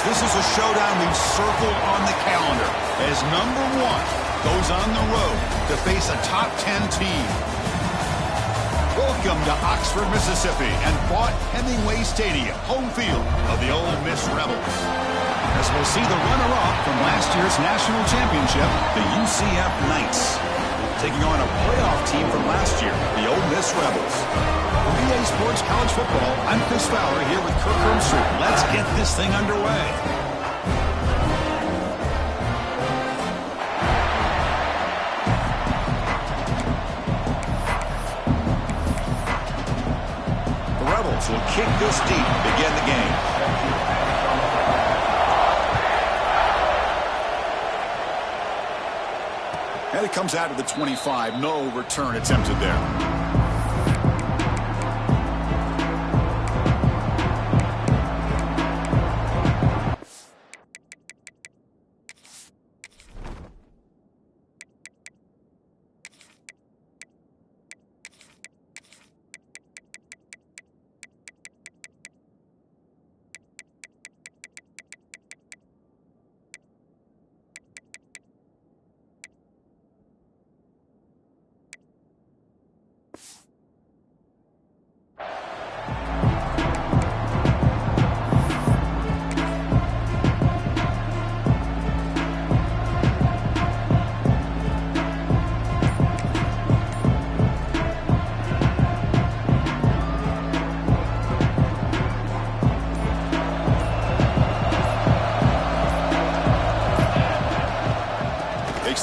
this is a showdown we've circled on the calendar as number 1 goes on the road to face a top 10 team. Welcome to Oxford, Mississippi, and Vaught-Hemingway Stadium, home field of the Ole Miss Rebels. As we'll see the runner-up from last year's national championship, the UCF Knights, taking on a playoff team from last year, the Ole Miss Rebels. For VA Sports College Football, I'm Chris Fowler here with Kirk Hermstreet. Let's get this thing underway. The Rebels will kick this deep to begin the game. And it comes out of the 25. No return attempted there.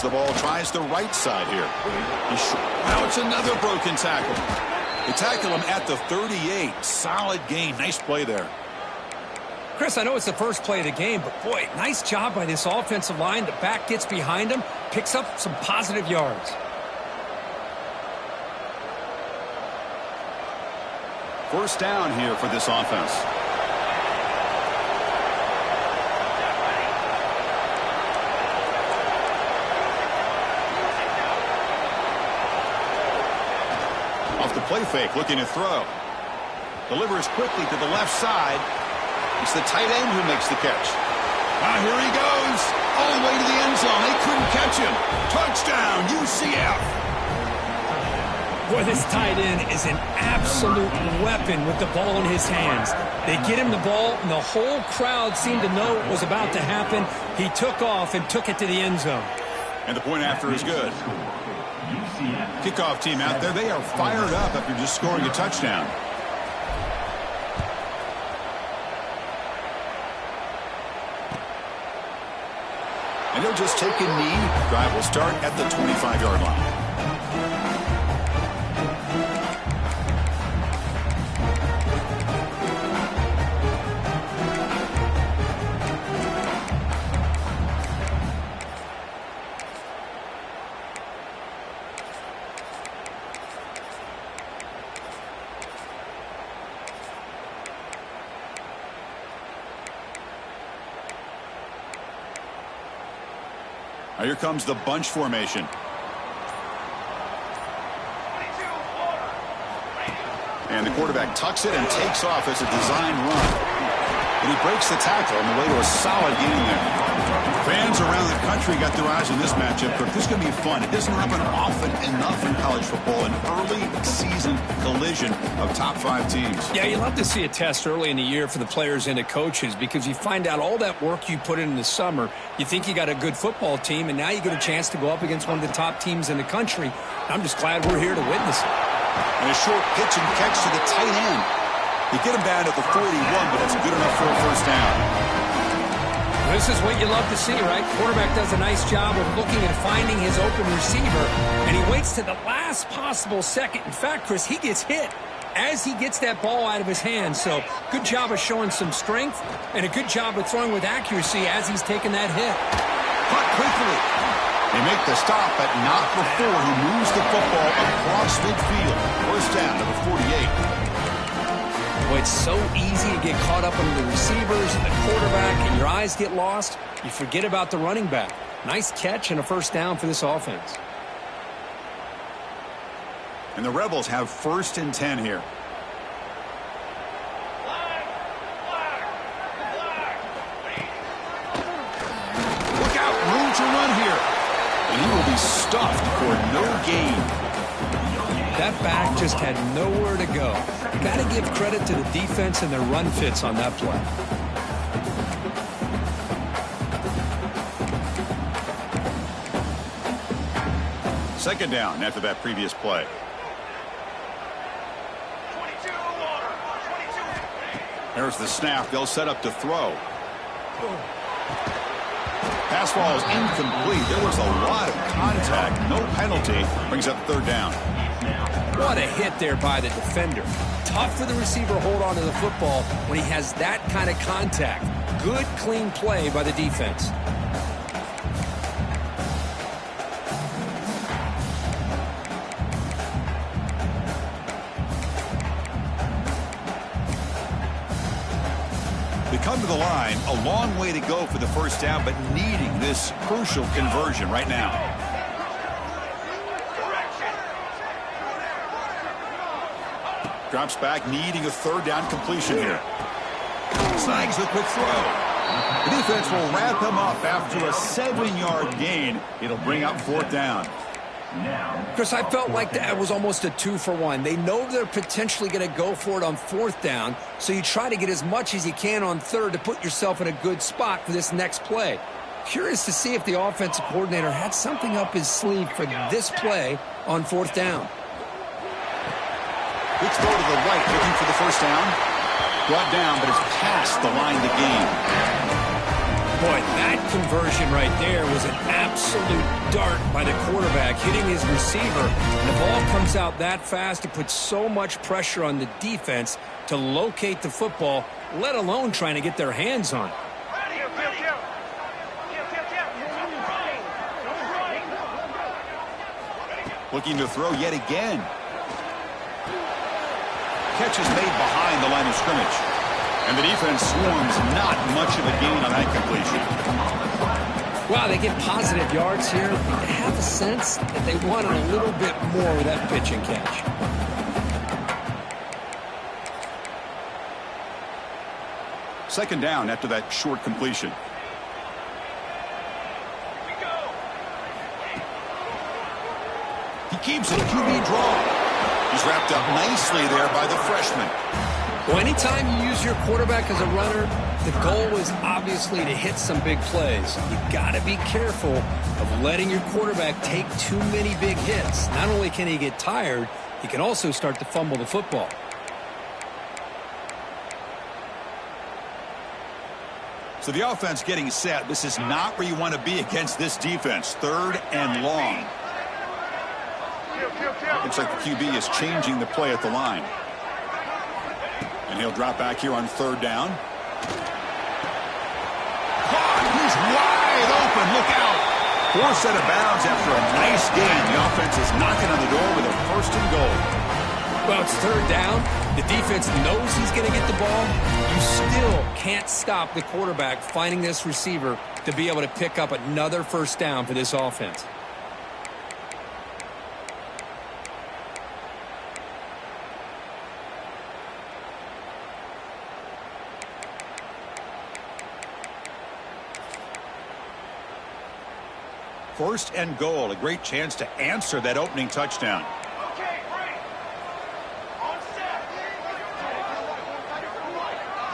The ball tries the right side here. Now it's another broken tackle. They tackle him at the 38. Solid gain. Nice play there. Chris, I know it's the first play of the game, but boy, nice job by this offensive line. The back gets behind him, picks up some positive yards. First down here for this offense. Off the play fake, looking to throw. Delivers quickly to the left side. It's the tight end who makes the catch. Here he goes. All the way to the end zone. They couldn't catch him. Touchdown, UCF. Boy, this tight end is an absolute weapon with the ball in his hands. They get him the ball, and the whole crowd seemed to know what was about to happen. He took off and took it to the end zone. And the point after is good. Kickoff team out there, they are fired up after just scoring a touchdown. And he'll just take a knee. Drive will start at the 25-yard line. Here comes the bunch formation. And the quarterback tucks it and takes off as a design run. And he breaks the tackle on the way to a solid gain there. Fans around the country got their eyes on this matchup. This is going to be fun. It doesn't happen often enough in college football. An early season collision of top 5 teams. Yeah, you love to see a test early in the year for the players and the coaches because you find out all that work you put in the summer. You think you got a good football team, and now you get a chance to go up against one of the top teams in the country. I'm just glad we're here to witness it. And a short pitch and catch to the tight end. You get him down at the 41, but that's good enough for a first down. This is what you love to see, right? Quarterback does a nice job of looking and finding his open receiver, and he waits to the last possible second. In fact, Chris, he gets hit as he gets that ball out of his hands. So good job of showing some strength and a good job of throwing with accuracy as he's taking that hit. Caught quickly. They make the stop, but not before he moves the football across midfield. First down to the 48. Boy, it's so easy to get caught up on the receivers and the quarterback, and your eyes get lost. You forget about the running back. Nice catch and a first down for this offense. And the Rebels have 1st and 10 here. stuffed for no gain. That back just had nowhere to go. Got to give credit to the defense and their run fits on that play. Second down after that previous play. There's the snap. They'll set up to throw. Pass ball is incomplete. There was a lot of contact. No penalty. Brings up third down. What a hit there by the defender. Tough for the receiver to hold on to the football when he has that kind of contact. Good, clean play by the defense. They come to the line, a long way to go for the first down, but needing this crucial conversion right now. Drops back, needing a third down completion here. Snags the quick throw. The defense will wrap him up after a 7-yard gain. It'll bring up fourth down. Chris, I felt like that was almost a 2-for-1. They know they're potentially going to go for it on fourth down, so you try to get as much as you can on third to put yourself in a good spot for this next play. Curious to see if the offensive coordinator had something up his sleeve for this play on fourth down. Quick throw to the right, looking for the first down. Brought down, but it's past the line to gain. Boy, that conversion right there was an absolute dart by the quarterback, hitting his receiver. And the ball comes out that fast, it puts so much pressure on the defense to locate the football, let alone trying to get their hands on it. Looking to throw yet again. Catch is made behind the line of scrimmage. And the defense swarms not much of a gain on that completion. Wow, they get positive yards here. I have a sense that they wanted a little bit more with that pitch and catch. Second down after that short completion. He keeps it, QB draw. He's wrapped up nicely there by the freshman. Well, anytime you use your quarterback as a runner, the goal is obviously to hit some big plays. You got to be careful of letting your quarterback take too many big hits. Not only can he get tired, he can also start to fumble the football. So the offense getting set. This is not where you want to be against this defense. Third and long. Looks like the QB is changing the play at the line. And he'll drop back here on third down. Caught! He's wide open. Look out. Forced out of bounds after a nice gain. The offense is knocking on the door with a first and goal. Well, it's third down. The defense knows he's going to get the ball. You still can't stop the quarterback finding this receiver to be able to pick up another first down for this offense. First and goal, a great chance to answer that opening touchdown.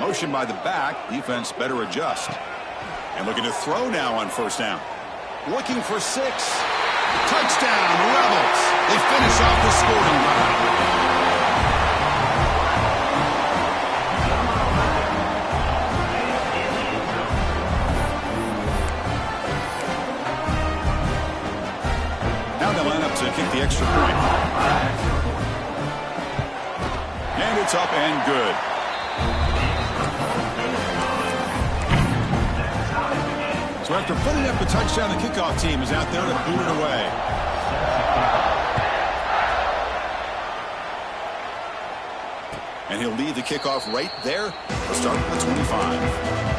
Motion by the back, defense better adjust. And looking to throw now on first down. Looking for 6. Touchdown, Rebels. They finish off the scoring drive. To kick the extra point. And it's up and good. So after putting up a touchdown, the kickoff team is out there to boot it away. And he'll lead the kickoff right there. We'll start at the 25.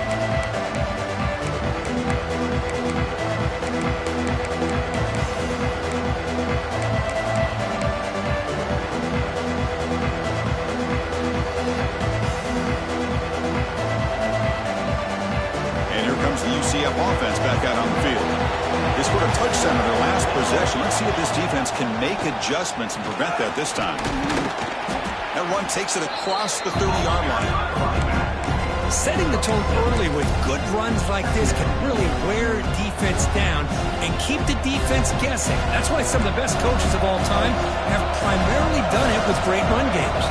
UCF offense back out on the field. They scored a touchdown in their last possession. Let's see if this defense can make adjustments and prevent that this time. That run takes it across the 30-yard line. Setting the tone early with good runs like this can really wear defense down and keep the defense guessing. That's why some of the best coaches of all time have primarily done it with great run games.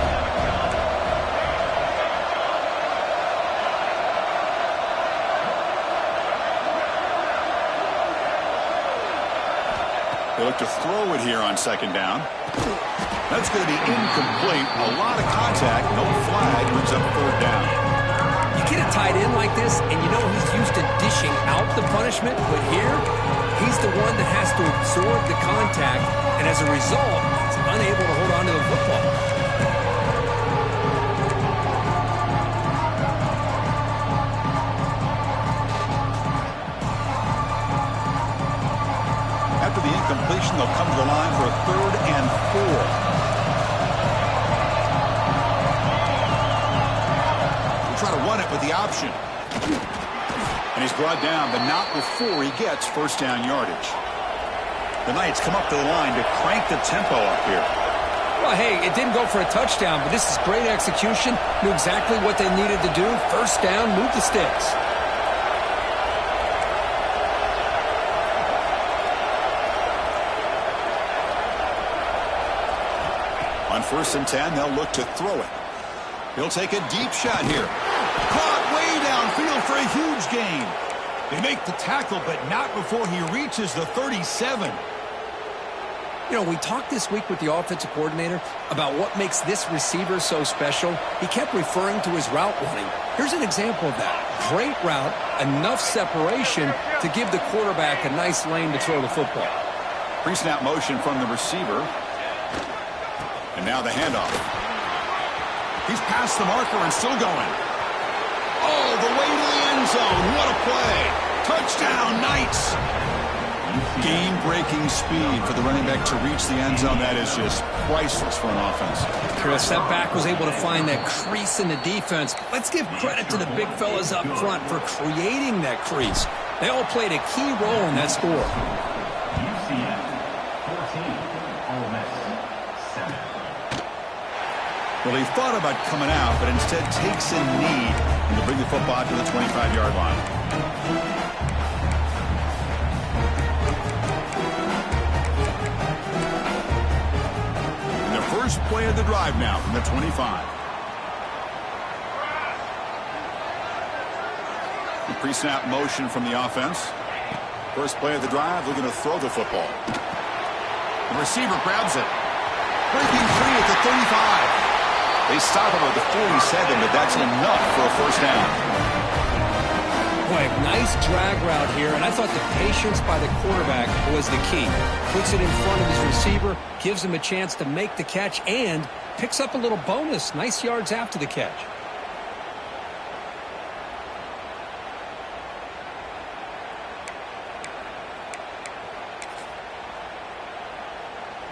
They look to throw it here on second down. That's going to be incomplete. A lot of contact. No flag. Brings up third down. You get a tight end like this, and you know he's used to dishing out the punishment, but here, he's the one that has to absorb the contact, and as a result, he's unable to hold on to the football. After the incompletion, they'll come to the line for a 3rd and 4. Try to run it with the option. And he's brought down, but not before he gets first down yardage. The Knights come up to the line to crank the tempo up here. Well, hey, it didn't go for a touchdown, but this is great execution. Knew exactly what they needed to do. First down, move the sticks. On 1st and 10, they'll look to throw it. He'll take a deep shot here. Caught way downfield for a huge gain. They make the tackle, but not before he reaches the 37. You know, we talked this week with the offensive coordinator about what makes this receiver so special. He kept referring to his route running. Here's an example of that. Great route, enough separation to give the quarterback a nice lane to throw the football. Pre-snap motion from the receiver. And now the handoff. He's past the marker and still going. Oh, the way to the end zone. What a play. Touchdown, Knights. Game-breaking speed for the running back to reach the end zone. That is just priceless for an offense. Chris, that back was able to find that crease in the defense. Let's give credit to the big fellas up front for creating that crease. They all played a key role in that score. UCF 14, Ole Miss 7. Well, he thought about coming out, but instead takes a knee to bring the football to the 25-yard line. And the first play of the drive now from the 25. The pre-snap motion from the offense. First play of the drive, looking to throw the football. The receiver grabs it. Breaking free at the 35. They stop him at the 47, but that's enough for a first down. Boy, nice drag route here, and I thought the patience by the quarterback was the key. Puts it in front of his receiver, gives him a chance to make the catch, and picks up a little bonus. Nice yards after the catch.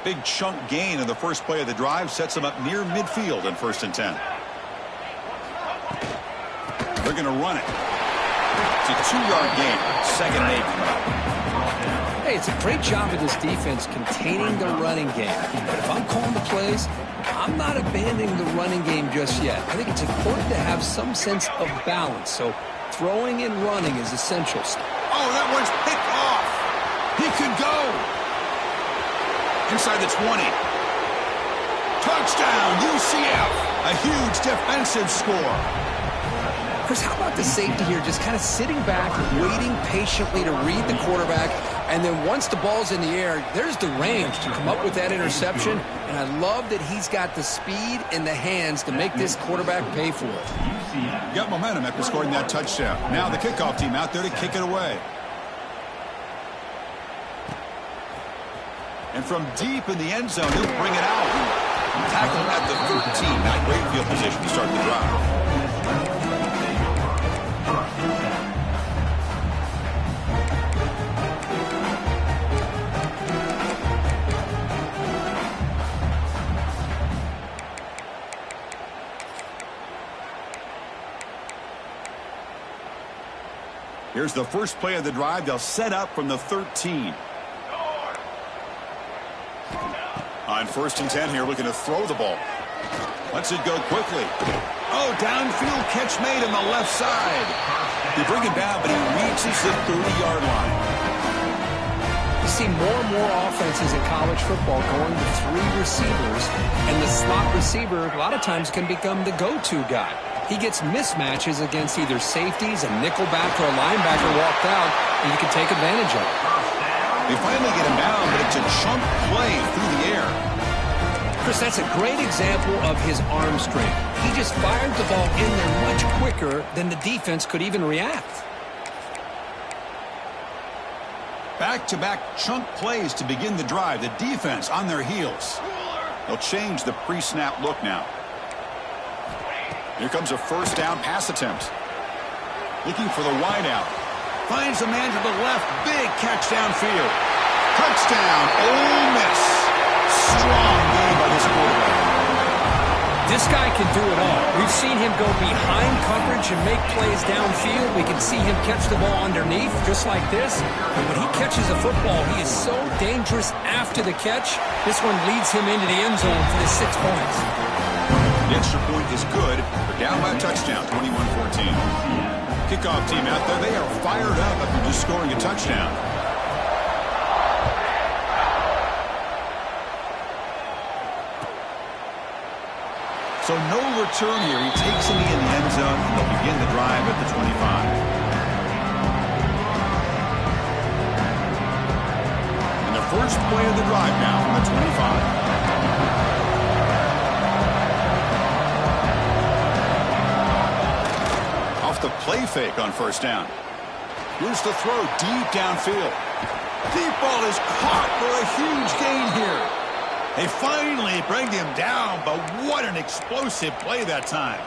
Big chunk gain in the first play of the drive sets him up near midfield in 1st and 10. They're going to run it. It's a 2-yard gain. 2nd and 8. Hey, it's a great job of this defense containing the running game. But if I'm calling the plays, I'm not abandoning the running game just yet. I think it's important to have some sense of balance. So throwing and running is essential. Oh, that one's picked off. He could go. Inside the 20. Touchdown, UCF. A huge defensive score. Chris, how about the safety here? Just kind of sitting back, waiting patiently to read the quarterback. And then once the ball's in the air, there's the range to come up with that interception. And I love that he's got the speed and the hands to make this quarterback pay for it. Got momentum after scoring that touchdown. Now the kickoff team out there to kick it away. And from deep in the end zone, he'll bring it out. Tackle at the 13. Not great field position to start the drive. Here's the first play of the drive. They'll set up from the 13. On 1st and 10 here, looking to throw the ball. Lets it go quickly. Oh, downfield catch made on the left side. They bring him down, but he reaches the 30-yard line. You see more and more offenses in college football going to 3 receivers, and the slot receiver a lot of times can become the go-to guy. He gets mismatches against either safeties, a nickelback, or a linebacker walked out, and you can take advantage of it. They finally get him down, but it's a chunk play through the air. Chris, that's a great example of his arm strength. He just fired the ball in there much quicker than the defense could even react. Back-to-back chunk plays to begin the drive. The defense on their heels. They'll change the pre-snap look now. Here comes a first down pass attempt. Looking for the wideout. Finds a man to the left. Big catch downfield. Touchdown, Ole Miss. Strong game by this quarterback. This guy can do it all. We've seen him go behind coverage and make plays downfield. We can see him catch the ball underneath, just like this. And when he catches a football, he is so dangerous after the catch. This one leads him into the end zone for the 6 points. The extra point is good. They're down by a touchdown, 21-14. Kickoff team out there, they are fired up after just scoring a touchdown. So no return here. He takes him in the end zone, and they'll begin the drive at the 25. And the first play of the drive now from the 25. The play fake on first down. Here's the throw deep downfield. Deep ball is caught for a huge gain here. They finally bring him down, but what an explosive play that time.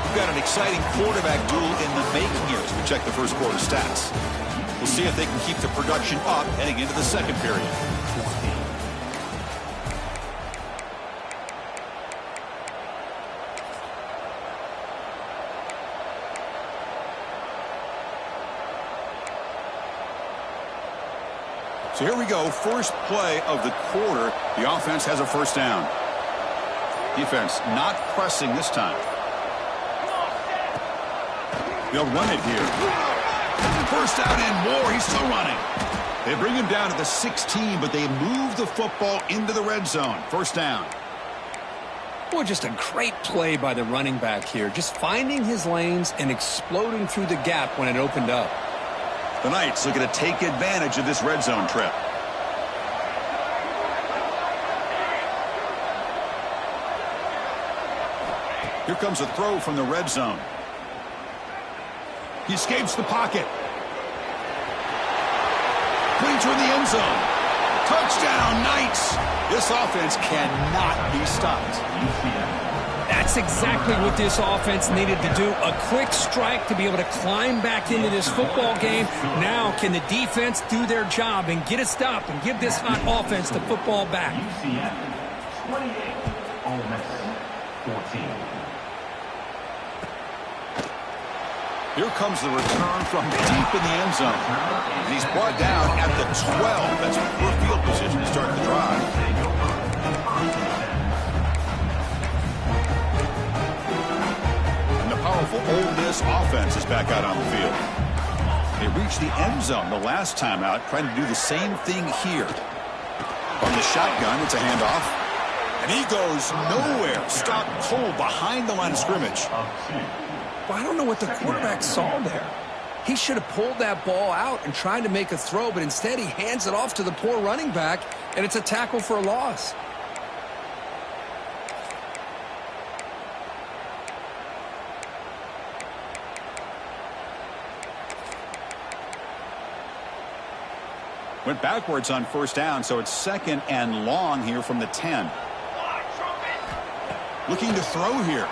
We've got an exciting quarterback duel in the making here as we check the first quarter stats. We'll see if they can keep the production up heading into the second period. So here we go, first play of the quarter. The offense has a first down. Defense not pressing this time. They'll run it here. First down and more, he's still running. They bring him down to the 16, but they move the football into the red zone. First down. Boy, just a great play by the running back here. Just finding his lanes and exploding through the gap when it opened up. The Knights looking to take advantage of this red zone trip. Here comes a throw from the red zone. He escapes the pocket. Clean toward the end zone. Touchdown, Knights. This offense cannot be stopped. That's exactly what this offense needed to do. A quick strike to be able to climb back into this football game. Now can the defense do their job and get a stop and give this hot offense the football back? UCF 28, Ole Miss 14. Here comes the return from deep in the end zone. And he's brought down at the 12. That's poor field position to start the drive. Powerful Ole Miss offense is back out on the field. They reached the end zone the last time out, trying to do the same thing here. From the shotgun, it's a handoff. And he goes nowhere. Stopped cold behind the line of scrimmage. Well, I don't know what the quarterback saw there. He should have pulled that ball out and tried to make a throw, but instead he hands it off to the poor running back, and it's a tackle for a loss. Went backwards on first down, so it's second and long here from the 10. Looking to throw here.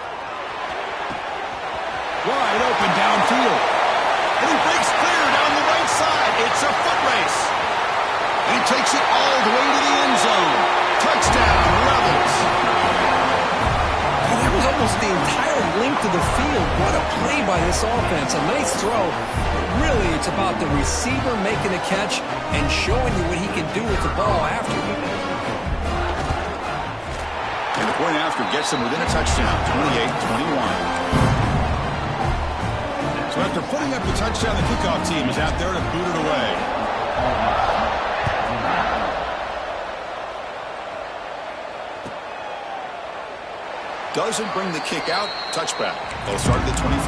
Wide open downfield. And he breaks clear down the right side. It's a foot race. He takes it all the way to the end zone. Touchdown, Rebels. That was almost the entire length of the field. What a play by this offense. A nice throw. Really, it's about the receiver making the catch and showing you what he can do with the ball after. And the point after gets him within a touchdown, 28-21. So after putting up the touchdown, the kickoff team is out there to boot it away. Doesn't bring the kick out. Touchback. They'll start at the 25.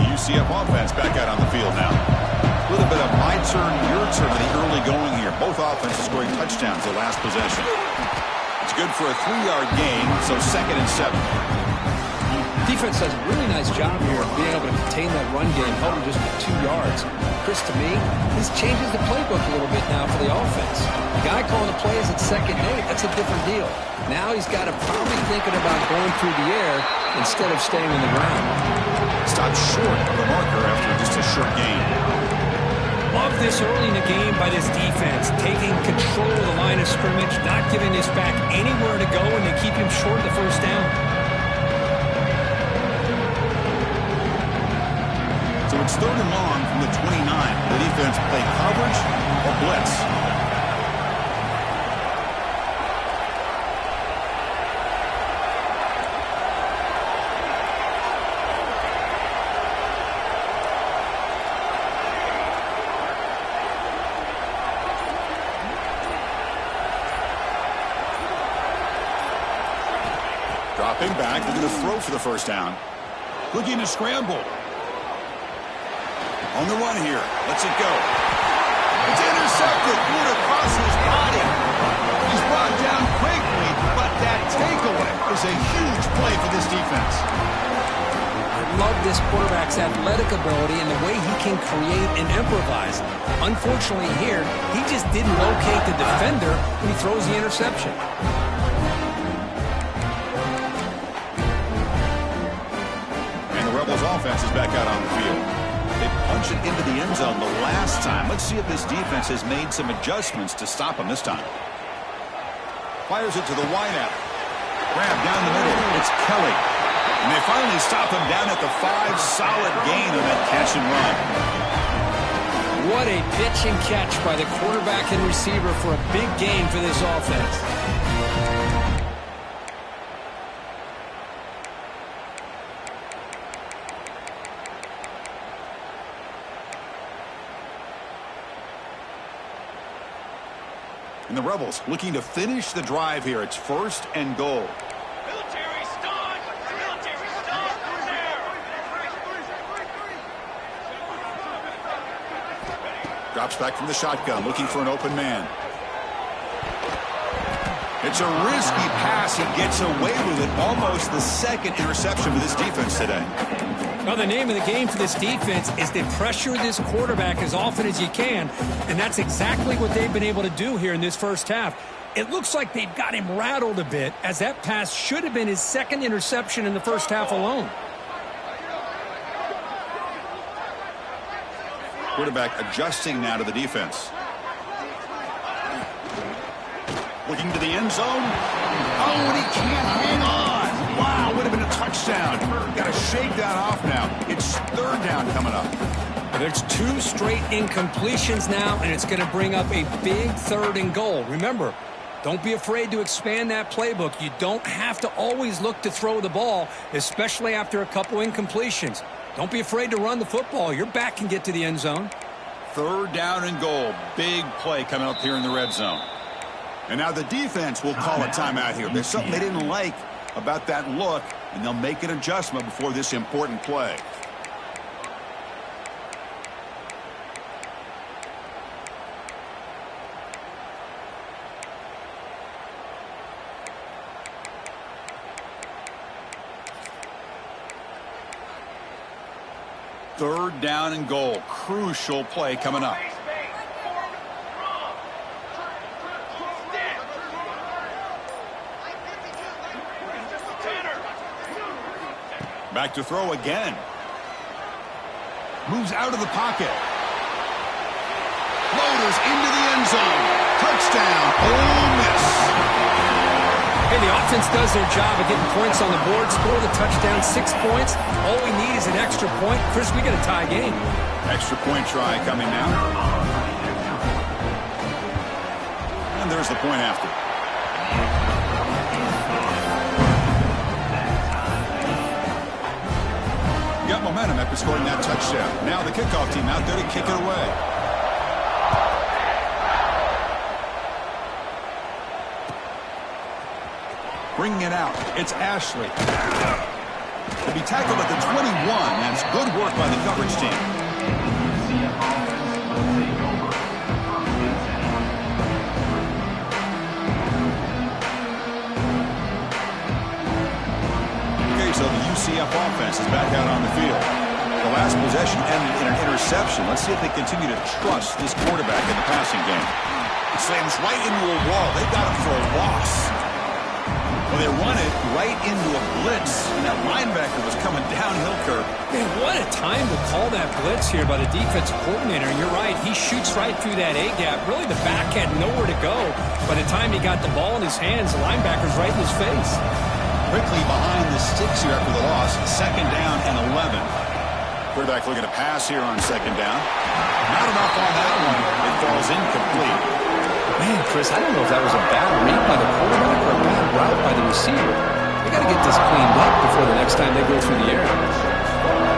UCF offense back out on the field now. A little bit of my turn, your turn in the early going here. Both offenses scoring touchdowns the last possession. It's good for a 3-yard gain, so 2nd and 7. Defense does a really nice job here of being able to contain that run game, held him just for 2 yards. Chris, to me, this changes the playbook a little bit now for the offense. The guy calling the plays at 2nd and 8, that's a different deal. Now he's got to probably thinking about going through the air instead of staying on the ground. Stopped short of the marker after just a short gain. Love this early in the game by this defense, taking control of the line of scrimmage, not giving this back anywhere to go, and they keep him short of the first down. So it's 3rd and long from the 29. The defense play coverage or blitz. Dropping back, they're going to throw for the first down. Looking to scramble. On the run here. Lets it go. It's intercepted. Good across his body. He's brought down quickly, but that takeaway is a huge play for this defense. I love this quarterback's athletic ability and the way he can create and improvise. Unfortunately here, he just didn't locate the defender when he throws the interception. Rebels offense is back out on the field. They punch it into the end zone the last time. Let's see if this defense has made some adjustments to stop him this time. Fires it to the wideout. Grab down the middle. It's Kelly. And they finally stop him down at the 5. Solid gain on that catch and run. What a pitch and catch by the quarterback and receiver for a big gain for this offense. And the Rebels looking to finish the drive here. It's 1st and goal. Military stun! Military stun! There! Drops back from the shotgun, looking for an open man. It's a risky pass. He gets away with it. Almost the 2nd interception for this defense today. Well, the name of the game for this defense is to pressure this quarterback as often as you can, and that's exactly what they've been able to do here in this first half. It looks like they've got him rattled a bit, as that pass should have been his 2nd interception in the first half alone. Quarterback adjusting now to the defense. Looking to the end zone. Oh, and he can't hang on. Wow, would have been a touchdown. Got to shake that off now. It's 3rd down coming up. There's 2 straight incompletions now, and it's going to bring up a big 3rd and goal. Remember, don't be afraid to expand that playbook. You don't have to always look to throw the ball, especially after a couple incompletions. Don't be afraid to run the football. Your back can get to the end zone. 3rd down and goal. Big play coming up here in the red zone. And now the defense will call a timeout here. There's something they didn't like about that look, and they'll make an adjustment before this important play. Third down and goal. Crucial play coming up. Back to throw again. Moves out of the pocket. Floaters into the end zone. Touchdown, Ole Miss. Hey, the offense does their job of getting points on the board. Score the touchdown, 6 points. All we need is an extra point. Chris, we got a tie game. Extra point try coming now. And there's the point after. Got momentum after scoring that touchdown. Now the kickoff team out there to kick it away. Bringing it out. It's Ashley. To be tackled at the 21. That's good work by the coverage team. Okay, so the UCF offense is back out on the field. The last possession ended in an interception. Let's see if they continue to trust this quarterback in the passing game. Slams right into a wall. They got him for a loss. Well, they run it right into a blitz, and that linebacker was coming downhill curve. Man, what a time to call that blitz here by the defensive coordinator. And you're right, he shoots right through that A-gap. Really, the back had nowhere to go. By the time he got the ball in his hands, the linebacker's right in his face. Quickly behind the sticks here after the loss. 2nd down and 11. Quarterback looking to pass here on 2nd down. Not enough on that one. It falls incomplete. Man, Chris, I don't know if that was a bad read by the quarterback or a bad route by the receiver. They got to get this cleaned up before the next time they go through the air.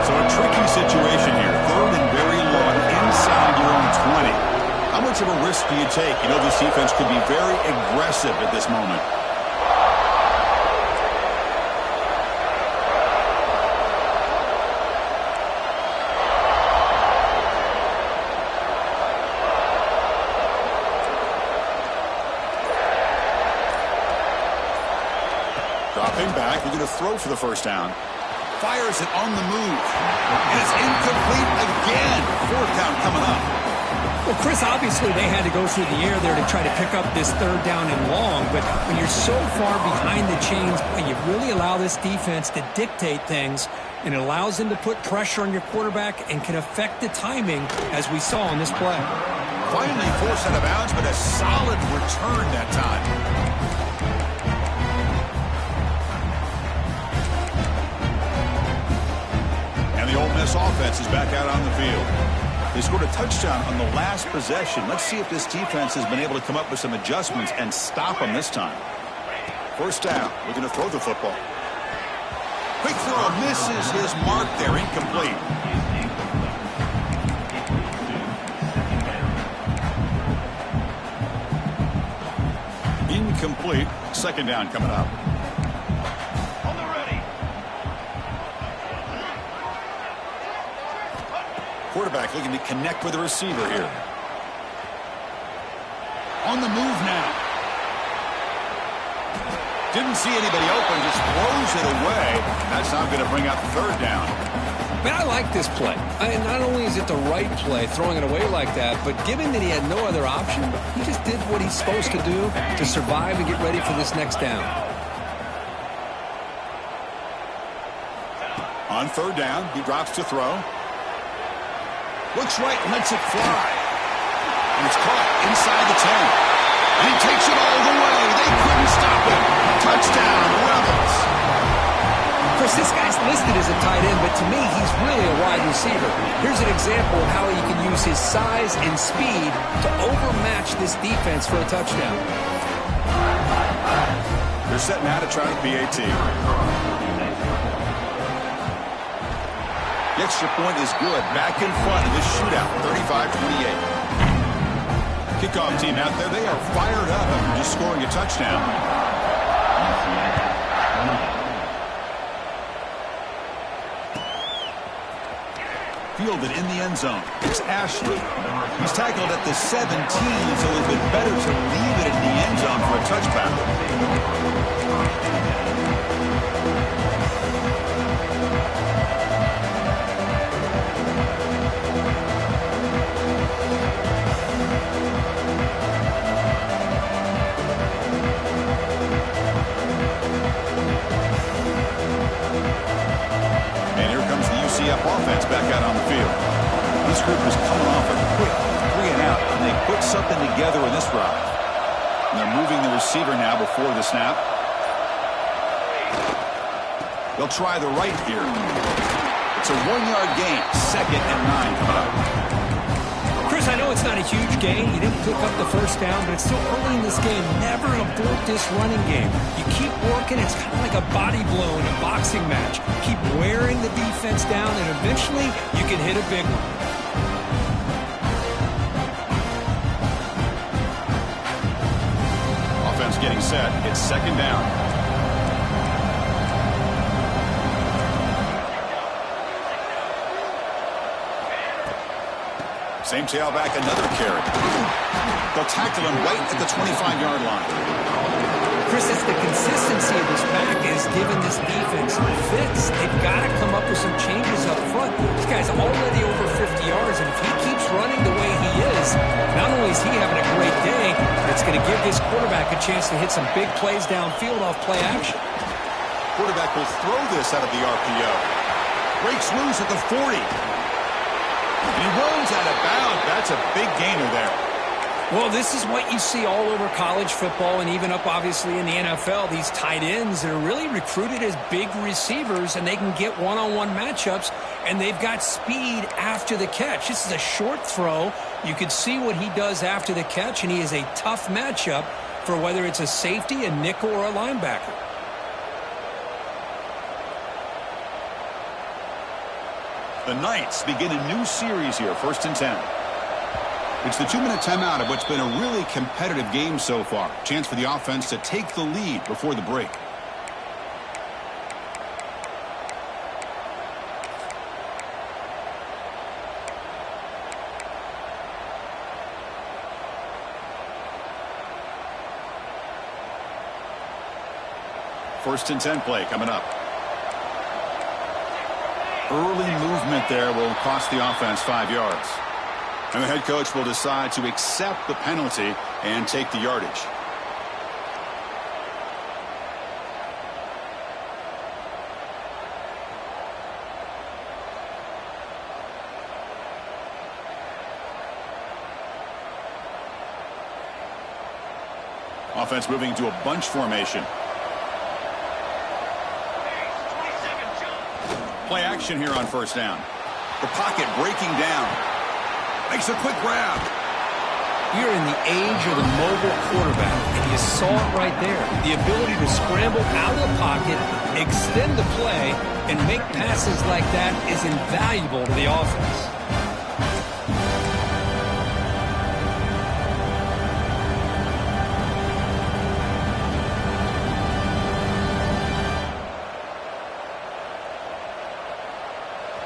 So a tricky situation here. 3rd and very long inside your own 20. How much of a risk do you take? You know, this defense could be very aggressive at this moment. Dropping back, we're going to throw for the 1st down. Fires it on the move. And it's incomplete again. 4th down coming up. Well, Chris, obviously they had to go through the air there to try to pick up this 3rd down and long. But when you're so far behind the chains, you really allow this defense to dictate things. And it allows them to put pressure on your quarterback and can affect the timing, as we saw on this play. Finally forced out of bounds, but a solid return that time. The Ole Miss offense is back out on the field. They scored a touchdown on the last possession. Let's see if this defense has been able to come up with some adjustments and stop them this time. 1st down. We're going to throw the football. Quick throw misses his mark there. Incomplete. Incomplete. 2nd down coming up. Quarterback looking to connect with the receiver here. On the move now. Didn't see anybody open, just throws it away. That's not going to bring up 3rd down. Man, I like this play. Not only is it the right play, throwing it away like that, but given that he had no other option, he just did what he's supposed to do to survive and get ready for this next down. On 3rd down, he drops to throw. Looks right, lets it fly. And it's caught inside the 10. And he takes it all the way. They couldn't stop him. Touchdown, Rebels. Chris, this guy's listed as a tight end, but to me, he's really a wide receiver. Here's an example of how he can use his size and speed to overmatch this defense for a touchdown. They're setting out to try the PAT. The extra point is good. Back in front of this shootout, 35-28. Kickoff team out there, they are fired up after just scoring a touchdown. Fielded in the end zone. It's Ashley. He's tackled at the 17, so it's been better to leave it in the end zone for a touchback. something together in this route. And they're moving the receiver now before the snap. They'll try the right here. It's a 1-yard gain. 2nd and 9 coming up. Chris, I know it's not a huge gain. You didn't pick up the first down, but it's still early in this game. Never abort this running game. You keep working. It's kind of like a body blow in a boxing match. Keep wearing the defense down, and eventually you can hit a big one. Offense getting set. It's 2nd down. Same tailback, another carry. They'll tackle him right at the 25-yard line. Chris, it's the consistency of this back is giving this defense fits. They've got to come up with some changes up front. This guy's already over 50 yards, and if he keeps running the way he is, not only is he having a great day, but it's going to give this quarterback a chance to hit some big plays downfield off play action. Quarterback will throw this out of the RPO. Breaks loose at the 40. And he runs out of bounds. That's a big gainer there. Well, this is what you see all over college football and even up, obviously, in the NFL. These tight ends that are really recruited as big receivers, and they can get one-on-one matchups, and they've got speed after the catch. This is a short throw. You can see what he does after the catch, and he is a tough matchup for whether it's a safety, a nickel, or a linebacker. The Knights begin a new series here, 1st and 10. It's the 2-minute timeout of what's been a really competitive game so far. Chance for the offense to take the lead before the break. First and 10 play coming up. Early movement there will cost the offense 5 yards. And the head coach will decide to accept the penalty and take the yardage. Offense moving to a bunch formation. Play action here on 1st down. The pocket breaking down. Makes a quick grab. You're in the age of the mobile quarterback, and you saw it right there. The ability to scramble out of the pocket, extend the play, and make passes like that is invaluable to the offense.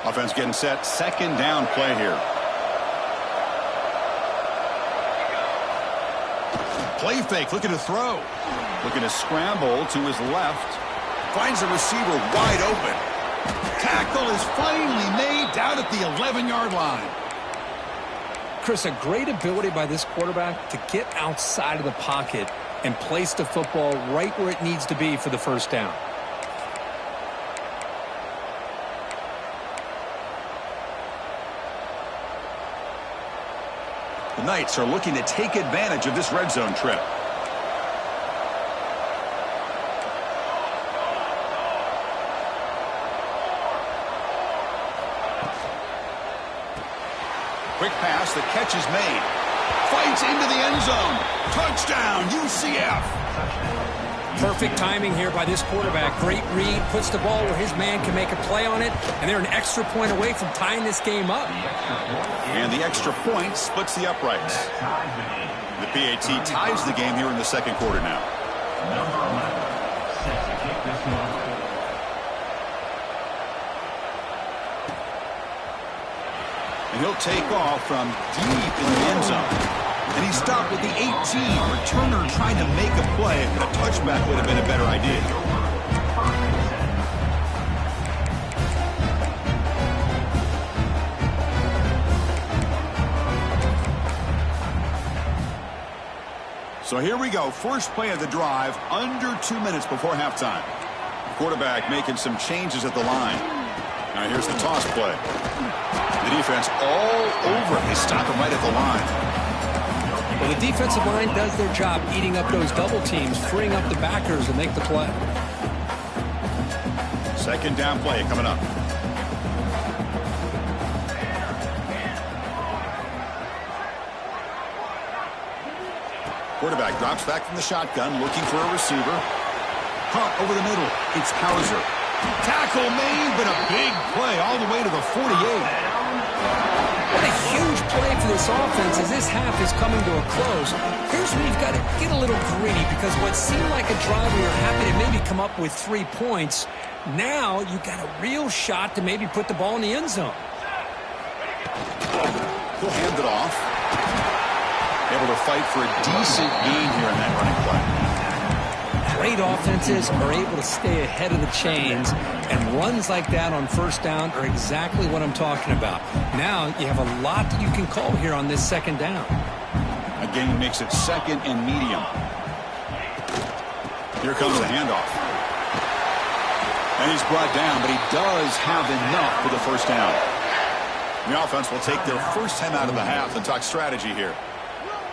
Offense getting set. 2nd down play here. Play fake, looking to throw. Looking to scramble to his left. Finds the receiver wide open. Tackle is finally made down at the 11-yard line. Chris, a great ability by this quarterback to get outside of the pocket and place the football right where it needs to be for the 1st down. The Knights are looking to take advantage of this red zone trip. Quick pass, the catch is made. Fights into the end zone. Touchdown, UCF. Perfect timing here by this quarterback. Great read, puts the ball where his man can make a play on it, and they're an extra point away from tying this game up. And the extra point splits the uprights. The PAT ties the game here in the 2nd quarter now. Number 11, set to kick this one. And he'll take off from deep in the end zone. And he stopped with the 18. Returner trying to make a play, but a touchback would have been a better idea. So here we go. First play of the drive, under 2 minutes before halftime. The quarterback making some changes at the line. Now here's the toss play. The defense all over. They stop him right at the line. Well, the defensive line does their job eating up those double teams, freeing up the backers to make the play. Second down play coming up. Quarterback drops back from the shotgun, looking for a receiver. Pump over the middle. It's Hauser. Tackle made, but a big play all the way to the 48. What a huge play for this offense as this half is coming to a close. Here's where you've got to get a little greedy, because what seemed like a drive we were happy to maybe come up with 3 points, now you've got a real shot to maybe put the ball in the end zone. He'll hand it off. Able to fight for a decent gain here in that running play. Great offenses are able to stay ahead of the chains, and runs like that on first down are exactly what I'm talking about. Now you have a lot that you can call here on this second down. Again, makes it second and medium. Here comes the handoff. And he's brought down, but he does have enough for the first down. The offense will take their first time out of the half and talk strategy here.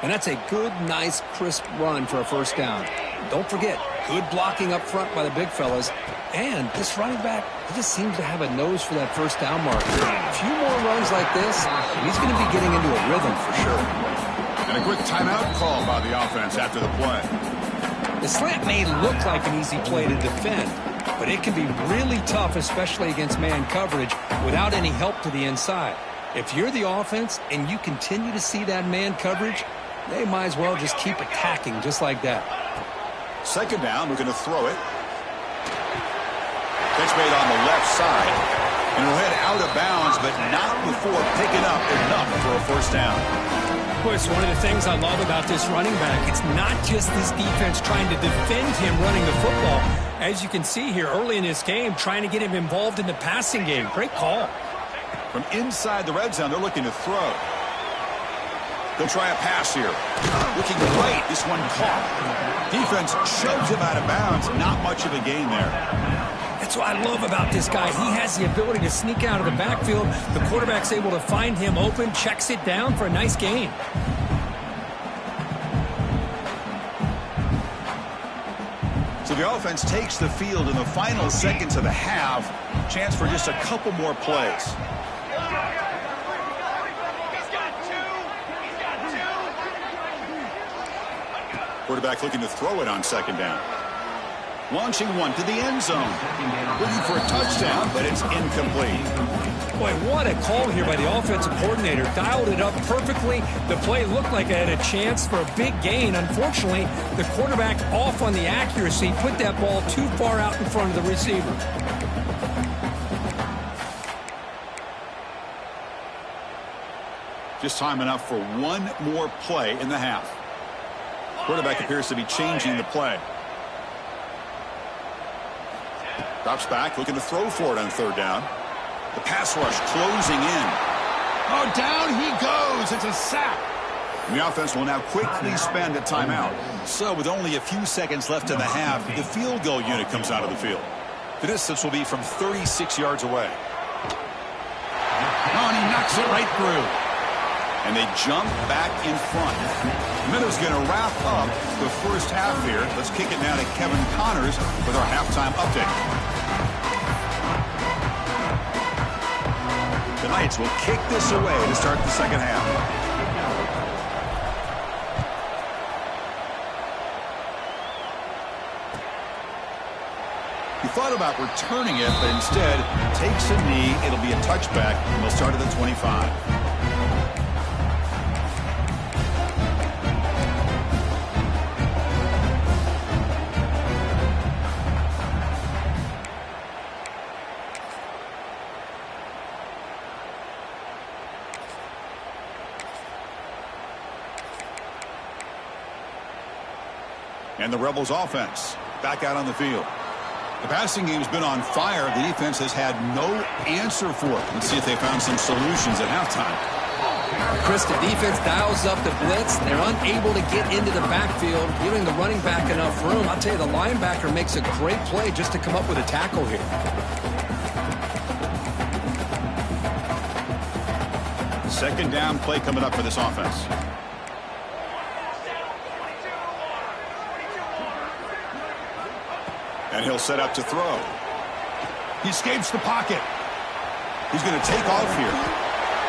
And that's a good, nice, crisp run for a first down. Don't forget, good blocking up front by the big fellas. And this running back, he just seems to have a nose for that first down marker. A few more runs like this, and he's going to be getting into a rhythm for sure. And a quick timeout call by the offense after the play. The slant may look like an easy play to defend, but it can be really tough, especially against man coverage, without any help to the inside. If you're the offense and you continue to see that man coverage, they might as well just keep attacking just like that. Second down, we're going to throw it. Pitch made on the left side. And it'll head out of bounds, but not before picking up enough for a first down. Boy, it's one of the things I love about this running back. It's not just this defense trying to defend him running the football. As you can see here early in this game, trying to get him involved in the passing game. Great call. From inside the red zone, they're looking to throw. They'll try a pass here. Looking right, this one caught. Defense shoves him out of bounds. Not much of a gain there. That's what I love about this guy. He has the ability to sneak out of the backfield. The quarterback's able to find him open, checks it down for a nice gain. So the offense takes the field in the final seconds of the half. Chance for just a couple more plays. Quarterback looking to throw it on second down. Launching one to the end zone. Looking for a touchdown, but it's incomplete. Boy, what a call here by the offensive coordinator. Dialed it up perfectly. The play looked like it had a chance for a big gain. Unfortunately, the quarterback off on the accuracy, put that ball too far out in front of the receiver. Just time enough for one more play in the half. Quarterback appears to be changing the play. Drops back, looking to throw for it on third down. The pass rush closing in. Oh, down he goes. It's a sack. And the offense will now quickly spend a timeout. So with only a few seconds left in the half, the field goal unit comes out of the field. The distance will be from 36 yards away. Oh, and he knocks it right through. And they jump back in front. Minnows going to wrap up the first half here. Let's kick it now to Kevin Connors with our halftime update. The Knights will kick this away to start the second half. He thought about returning it, but instead takes a knee. It'll be a touchback, and they'll start at the 25. And the Rebels offense back out on the field. The passing game's been on fire. The defense has had no answer for it. Let's see if they found some solutions at halftime. Chris, the defense dials up the blitz. They're unable to get into the backfield, giving the running back enough room. I'll tell you, the linebacker makes a great play just to come up with a tackle here. Second down play coming up for this offense. And he'll set up to throw. He escapes the pocket. He's going to take off here.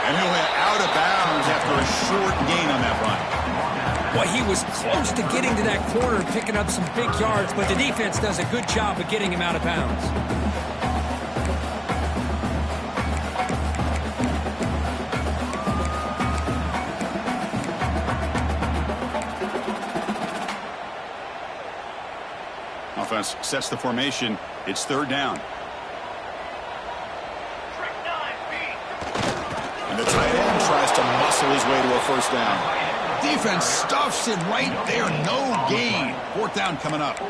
And he'll hit out of bounds after a short gain on that run. Well, he was close to getting to that corner and picking up some big yards, but the defense does a good job of getting him out of bounds. Offense sets the formation. It's third down. And the tight end tries to muscle his way to a first down. Defense stuffs it right there. No gain. Fourth down coming up.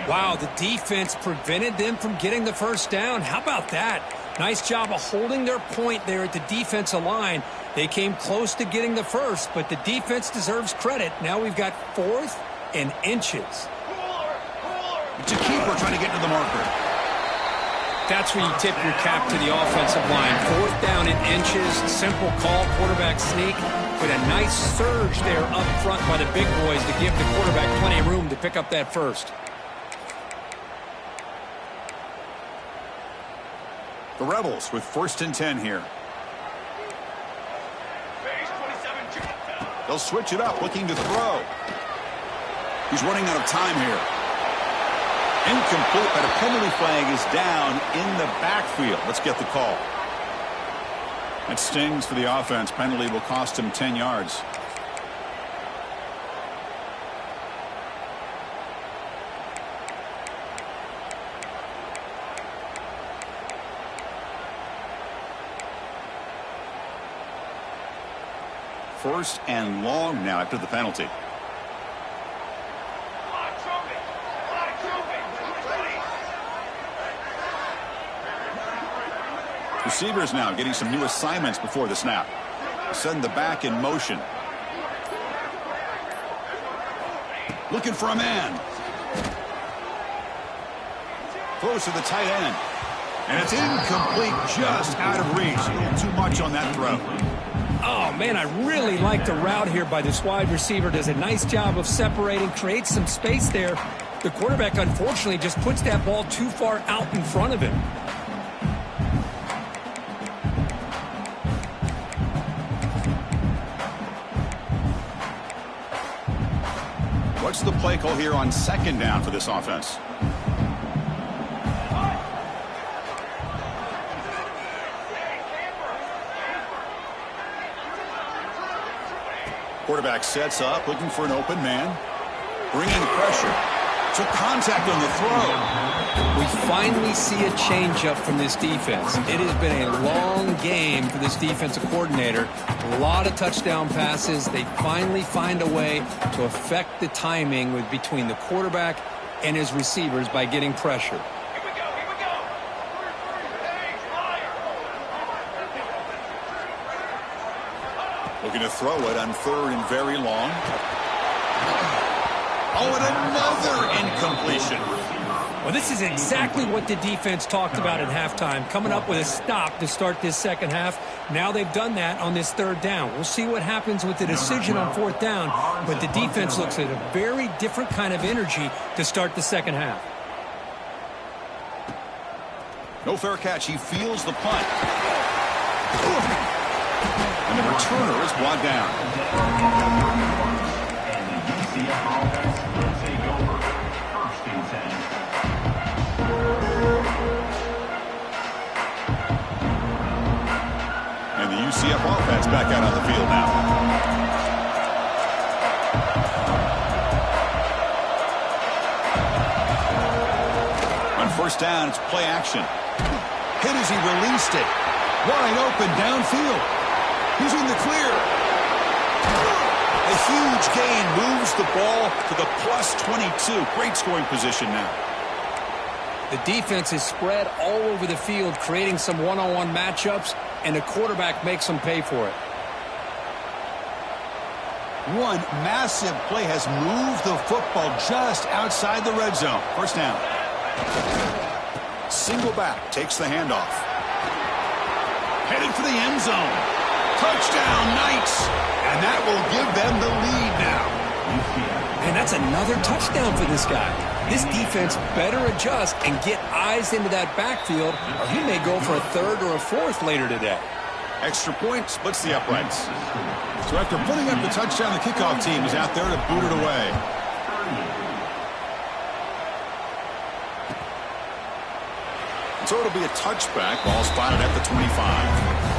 Wow, the defense prevented them from getting the first down. How about that? Nice job of holding their point there at the defensive line. They came close to getting the first, but the defense deserves credit. Now we've got 4th and inches. It's a keeper trying to get to the marker. That's where you tip your cap to the offensive line. 4th down in inches. Simple call, quarterback sneak. But a nice surge there up front by the big boys to give the quarterback plenty of room to pick up that first. The Rebels with 1st and 10 here. They'll switch it up, looking to throw. He's running out of time here. Incomplete, but a penalty flag is down in the backfield. Let's get the call. That stings for the offense. Penalty will cost him 10 yards. First and long now after the penalty. Receivers now getting some new assignments before the snap. Send the back in motion. Looking for a man. Throws to the tight end. And it's incomplete, just out of reach. A little too much on that throw. Oh, man, I really like the route here by this wide receiver. Does a nice job of separating, creates some space there. The quarterback, unfortunately, just puts that ball too far out in front of him. What's the play call here on 2nd down for this offense? Quarterback sets up, looking for an open man. Bringing pressure. Took contact on the throw. We finally see a changeup from this defense. It has been a long game for this defensive coordinator. A lot of touchdown passes. They finally find a way to affect the timing between the quarterback and his receivers by getting pressure. Looking to throw it on 3rd and very long. Oh, and another incompletion. Well, this is exactly what the defense talked about at halftime, coming up with a stop to start this second half. Now they've done that on this 3rd down. We'll see what happens with the decision on 4th down, but the defense looks at a very different kind of energy to start the second half. No fair catch. He feels the punt. And the returner is brought down. And the UCF offense will take over 1st and 10. And the UCF offense back out on the field now. On 1st down, it's play action. Hit as he released it. Wide open downfield. He's in the clear. A huge gain moves the ball to the plus 22. Great scoring position now. The defense is spread all over the field, creating some one-on-one matchups, and the quarterback makes them pay for it. One massive play has moved the football just outside the red zone. First down. Single back, takes the handoff. Headed for the end zone. Touchdown, Knights. And that will give them the lead now. And that's another touchdown for this guy. This defense better adjust and get eyes into that backfield, or he may go for a third or a fourth later today. Extra point splits the uprights. So after putting up the touchdown, the kickoff team is out there to boot it away. So it'll be a touchback. Ball spotted at the 25.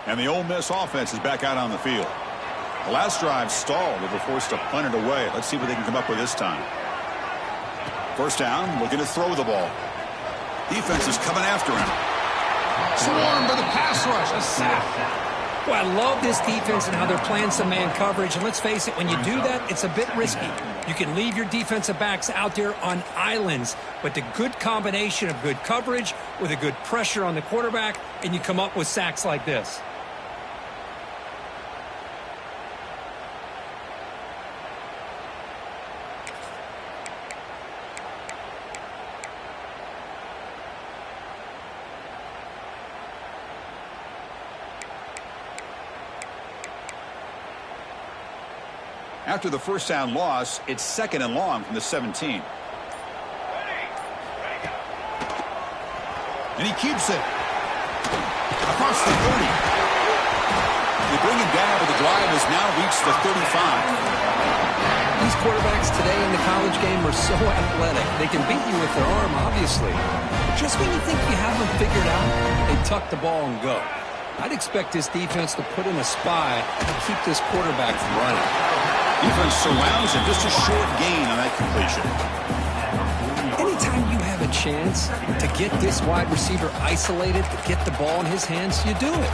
And the Ole Miss offense is back out on the field. The last drive stalled. They were forced to punt it away. Let's see what they can come up with this time. First down, looking to throw the ball. Defense is coming after him. Swarmed by the pass rush. A sack. Well, I love this defense and how they're playing some man coverage. And let's face it, when you do that, it's a bit risky. You can leave your defensive backs out there on islands. But the good combination of good coverage with a good pressure on the quarterback, and you come up with sacks like this. After the first down loss, it's second and long from the 17. And he keeps it. Across the 30. They bring him down, but the drive has now reached the 35. These quarterbacks today in the college game are so athletic. They can beat you with their arm, obviously. But just when you think you have them figured out, they tuck the ball and go. I'd expect this defense to put in a spy to keep this quarterback from running. Defense surrounds him. Just a short gain on that completion. Anytime you have a chance to get this wide receiver isolated, to get the ball in his hands, you do it.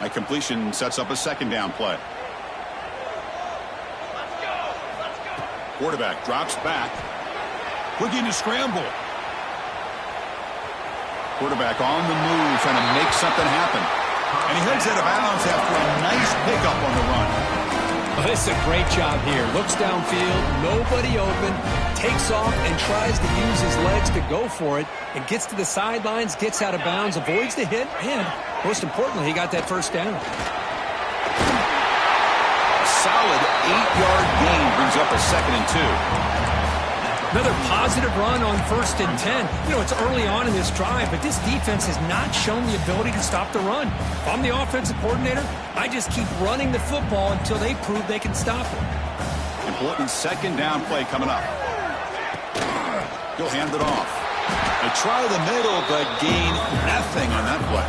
That completion sets up a second down play. Quarterback drops back. Looking to scramble. Quarterback on the move, trying to make something happen. And he heads out of bounds after a nice pickup on the run. Oh, this is a great job here. Looks downfield, nobody open, takes off and tries to use his legs to go for it, and gets to the sidelines, gets out of bounds, avoids the hit, and most importantly, he got that first down. A solid 8-yard gain brings up a 2nd and 2. Another positive run on 1st and 10. You know, it's early on in this drive, but this defense has not shown the ability to stop the run. If I'm the offensive coordinator, I just keep running the football until they prove they can stop it. Important second down play coming up. He'll hand it off. They try the middle, but gain nothing on that play.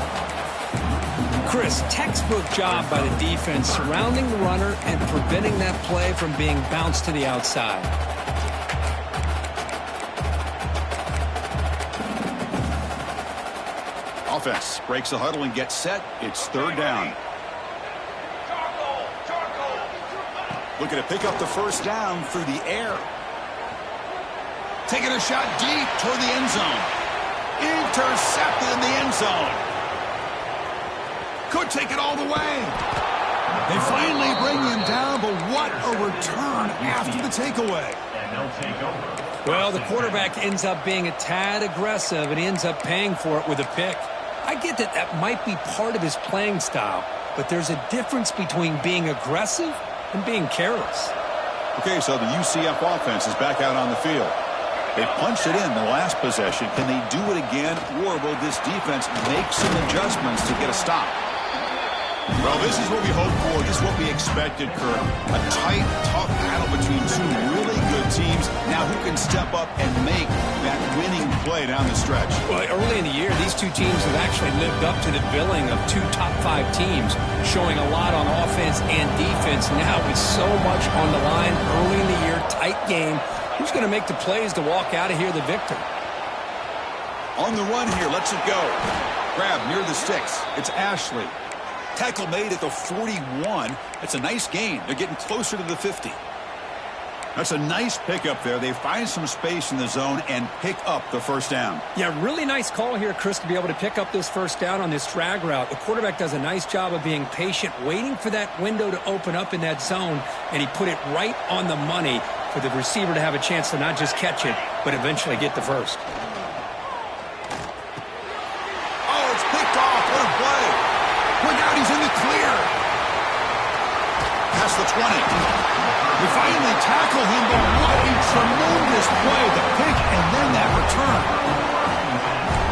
Chris, textbook job by the defense surrounding the runner and preventing that play from being bounced to the outside. Offense breaks the huddle and gets set. It's 3rd down. Looking to pick up the first down through the air. Taking a shot deep toward the end zone. Intercepted in the end zone. Could take it all the way. They finally bring him down, but what a return after the takeaway. And they'll take over. Well, the quarterback ends up being a tad aggressive and he ends up paying for it with a pick. I get that that might be part of his playing style, but there's a difference between being aggressive and being careless. Okay, so the UCF offense is back out on the field. They punched it in the last possession. Can they do it again, or will this defense make some adjustments to get a stop? Well, this is what we hoped for. This is what we expected, Kurt. A tight, tough battle between two really good teams. Now who can step up and make that winning play down the stretch? Well, early in the year, these two teams have actually lived up to the billing of 2 top 5 teams, showing a lot on offense and defense. Now with so much on the line early in the year, tight game, who's going to make the plays to walk out of here the victor? On the run here, lets it go. Grab near the sticks. It's Ashley. Tackle made at the 41. That's a nice gain. They're getting closer to the 50. That's a nice pickup there. They find some space in the zone and pick up the first down. Yeah, really nice call here, Chris, to be able to pick up this first down on this drag route. The quarterback does a nice job of being patient, waiting for that window to open up in that zone, and he put it right on the money for the receiver to have a chance to not just catch it, but eventually get the first. Oh, it's picked off. What a play. Look out, he's in the clear. Past the 20. They finally tackle him, but what a tremendous play. The pick and then that return.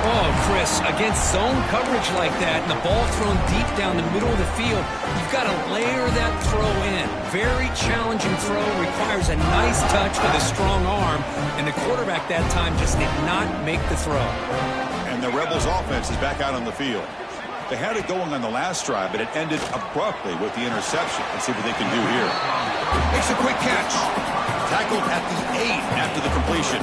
Oh, Chris, against zone coverage like that and the ball thrown deep down the middle of the field, you've got to layer that throw in. Very challenging throw, requires a nice touch with a strong arm, and the quarterback that time just did not make the throw. And the Rebels offense is back out on the field. They had it going on the last drive, but it ended abruptly with the interception. Let's see what they can do here. Makes a quick catch. Tackled at the 8 after the completion.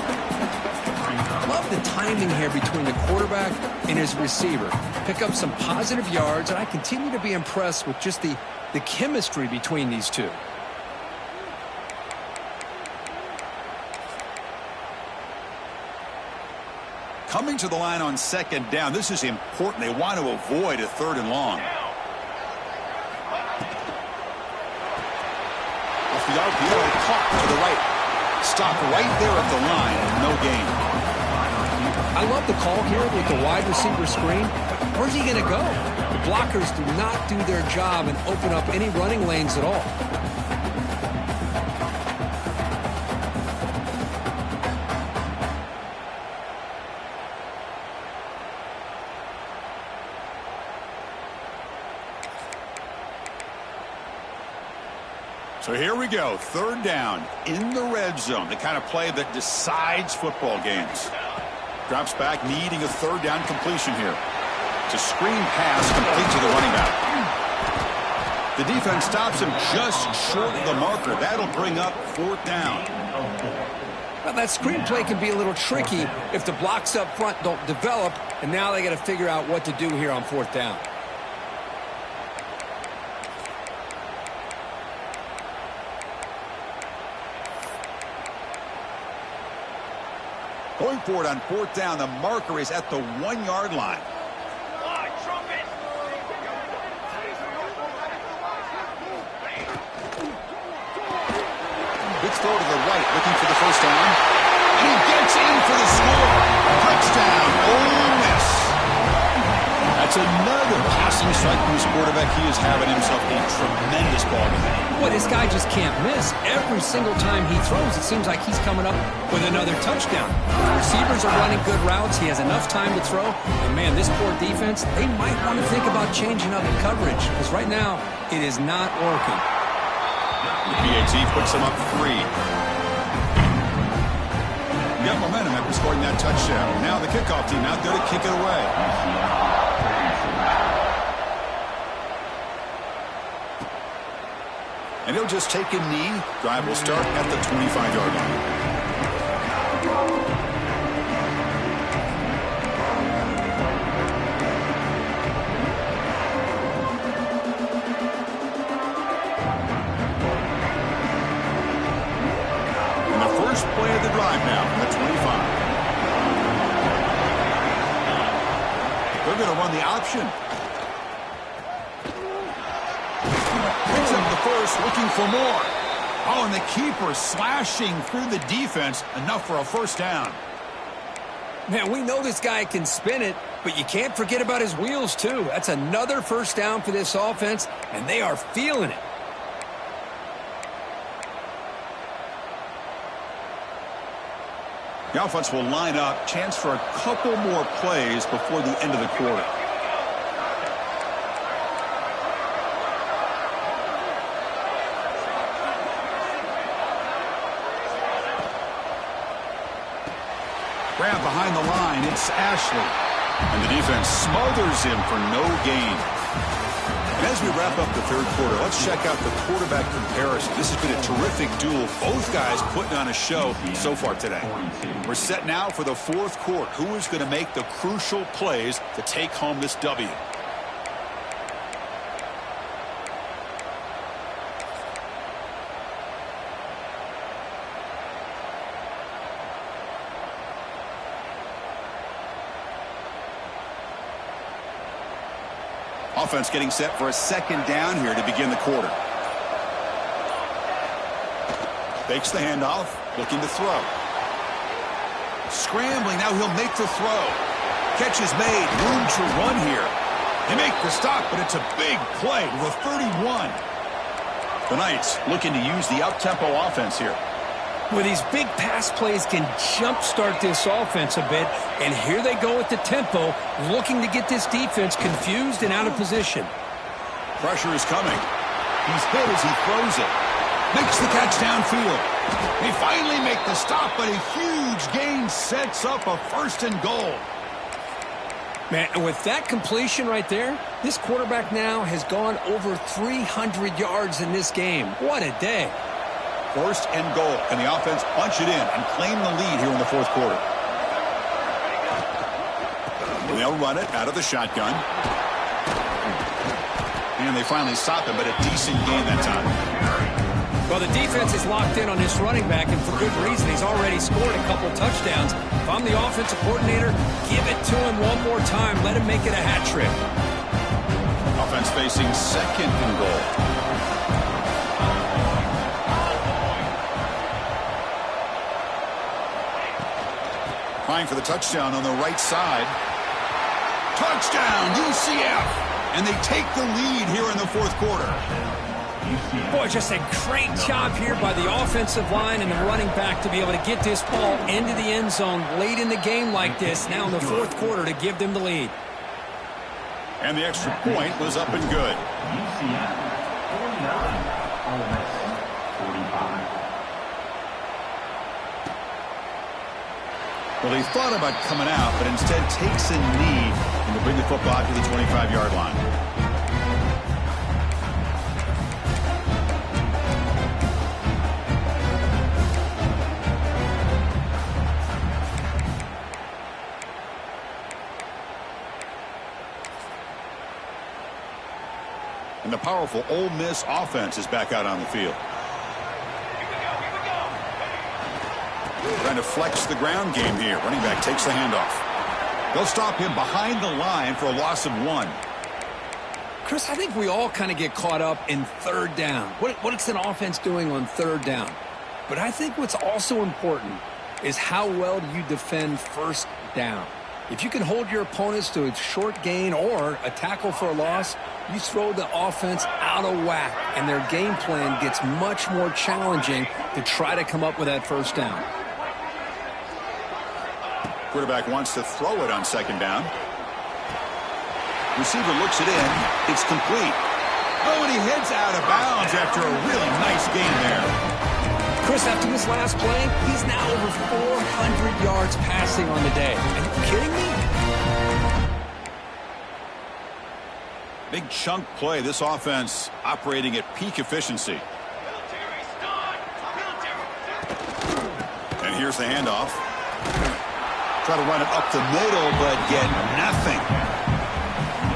Love the timing here between the quarterback and his receiver. Pick up some positive yards, and I continue to be impressed with just the chemistry between these two. Coming to the line on second down. This is important. They want to avoid a 3rd and long. Off the RPO, caught to the right. Stop right there at the line and no gain. I love the call here with the wide receiver screen. Where's he going to go? The blockers do not do their job and open up any running lanes at all. So here we go, 3rd down in the red zone, the kind of play that decides football games. Drops back, needing a 3rd down completion here. It's a screen pass complete to the running back. The defense stops him just short of the marker. That'll bring up 4th down. Well, that screen play can be a little tricky if the blocks up front don't develop, and now they got to figure out what to do here on 4th down. Going for it on 4th down, the marker is at the 1-yard line. Trumpet. Good throw to the right, looking for the first down. And he gets in for the score. Touchdown, Ole Miss. That's another passing strike from his quarterback. He is having himself a tremendous ball game. Boy, this guy just can't miss. Every single time he throws, it seems like he's coming up with another touchdown. The receivers are running good routes. He has enough time to throw. And, man, this poor defense, they might want to think about changing up coverage because right now it is not working. The PAT puts him up 3. You got momentum after scoring that touchdown. Now the kickoff team out there to kick it away. And he'll just take a knee. Drive will start at the 25-yard line. And the first play of the drive now from the 25. They're going to run the option. Picks up the first, looking for more. Oh, and the keeper slashing through the defense, enough for a first down. Man, we know this guy can spin it, but you can't forget about his wheels, too. That's another first down for this offense, and they are feeling it. The offense will line up. Chance for a couple more plays before the end of the quarter. Grab behind the line. It's Ashley. And the defense smothers him for no gain. And as we wrap up the third quarter, let's check out the quarterback comparison. This has been a terrific duel. Both guys putting on a show so far today. We're set now for the fourth quarter. Who is going to make the crucial plays to take home this W? Offense getting set for a second down here to begin the quarter. Fakes the handoff, looking to throw. Scrambling, now he'll make the throw. Catch is made, room to run here. They make the stop, but it's a big play to the 31. The Knights looking to use the up-tempo offense here. Well, these big pass plays can jumpstart this offense a bit, and here they go with the tempo, looking to get this defense confused and out of position. Pressure is coming. He's hit as he throws it. Makes the catch downfield. They finally make the stop, but a huge gain sets up a 1st and goal. Man, and with that completion right there, this quarterback now has gone over 300 yards in this game. What a day. 1st and goal, and the offense punch it in and claim the lead here in the 4th quarter. They'll run it out of the shotgun. And they finally stop him, but a decent gain that time. Well, the defense is locked in on this running back, and for good reason. He's already scored a couple touchdowns. If I'm the offensive coordinator, give it to him one more time. Let him make it a hat trick. Offense facing 2nd and goal. Trying for the touchdown on the right side. Touchdown, UCF! And they take the lead here in the 4th quarter. Boy, just a great job here by the offensive line and the running back to be able to get this ball into the end zone late in the game like this, now in the 4th quarter, to give them the lead. And the extra point was up and good. UCF 49, Ole Miss 45. Well, he thought about coming out, but instead takes a knee and will bring the football to the 25-yard line. And the powerful Ole Miss offense is back out on the field. Trying to flex the ground game here. Running back takes the handoff. They'll stop him behind the line for a loss of 1. Chris, I think we all kind of get caught up in 3rd down. What's an offense doing on 3rd down? But I think what's also important is how well do you defend 1st down. If you can hold your opponents to a short gain or a tackle for a loss, you throw the offense out of whack, and their game plan gets much more challenging to try to come up with that 1st down. Quarterback wants to throw it on 2nd down. Receiver looks it in. It's complete. Oh, and he heads out of bounds after a really nice gain there. Chris, after this last play, he's now over 400 yards passing on the day. Are you kidding me? Big chunk play. This offense operating at peak efficiency. And here's the handoff. Try to run it up the middle, but get nothing.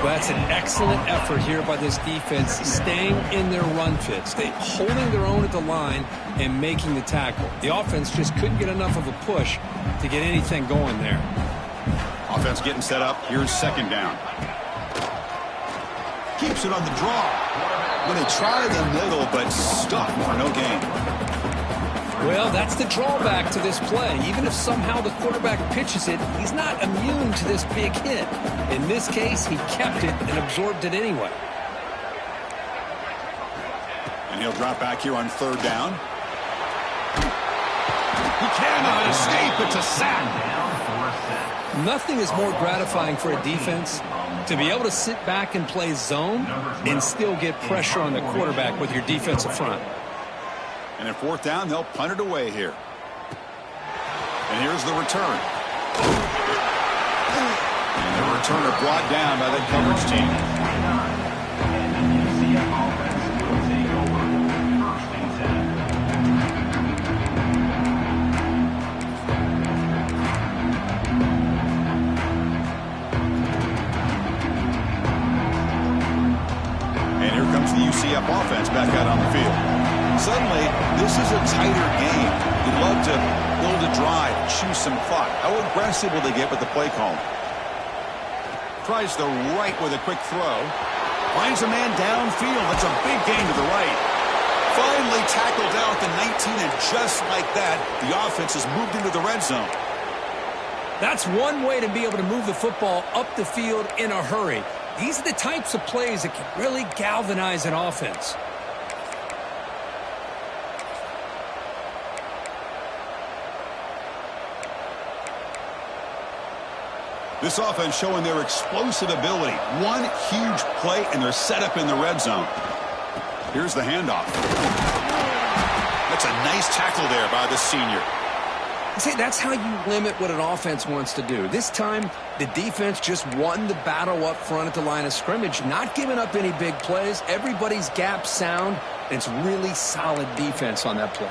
Well, that's an excellent effort here by this defense, staying in their run fits. They holding their own at the line and making the tackle. The offense just couldn't get enough of a push to get anything going there. Offense getting set up. Here's 2nd down. Keeps it on the draw. When they try the middle, but stuck for no gain. Well, that's the drawback to this play. Even if somehow the quarterback pitches it, he's not immune to this big hit. In this case, he kept it and absorbed it anyway. And he'll drop back here on 3rd down. He cannot escape. It's a sack. Nothing is more gratifying for a defense to be able to sit back and play zone and still get pressure on the quarterback with your defensive front. And at 4th down, they'll punt it away here. And here's the return. And the returner brought down by the coverage team. And the UCF offense will take over 1st and 10. And here comes the UCF offense back out on the field. Suddenly, this is a tighter game. You'd love to build a drive, choose some clock. How aggressive will they get with the play call? Tries the right with a quick throw. Finds a man downfield. That's a big gain to the right. Finally tackled down at the 19, and just like that, the offense has moved into the red zone. That's one way to be able to move the football up the field in a hurry. These are the types of plays that can really galvanize an offense. This offense showing their explosive ability. One huge play, and they're set up in the red zone. Here's the handoff. That's a nice tackle there by the senior. See, that's how you limit what an offense wants to do. This time, the defense just won the battle up front at the line of scrimmage, not giving up any big plays. Everybody's gap sound, and it's really solid defense on that play.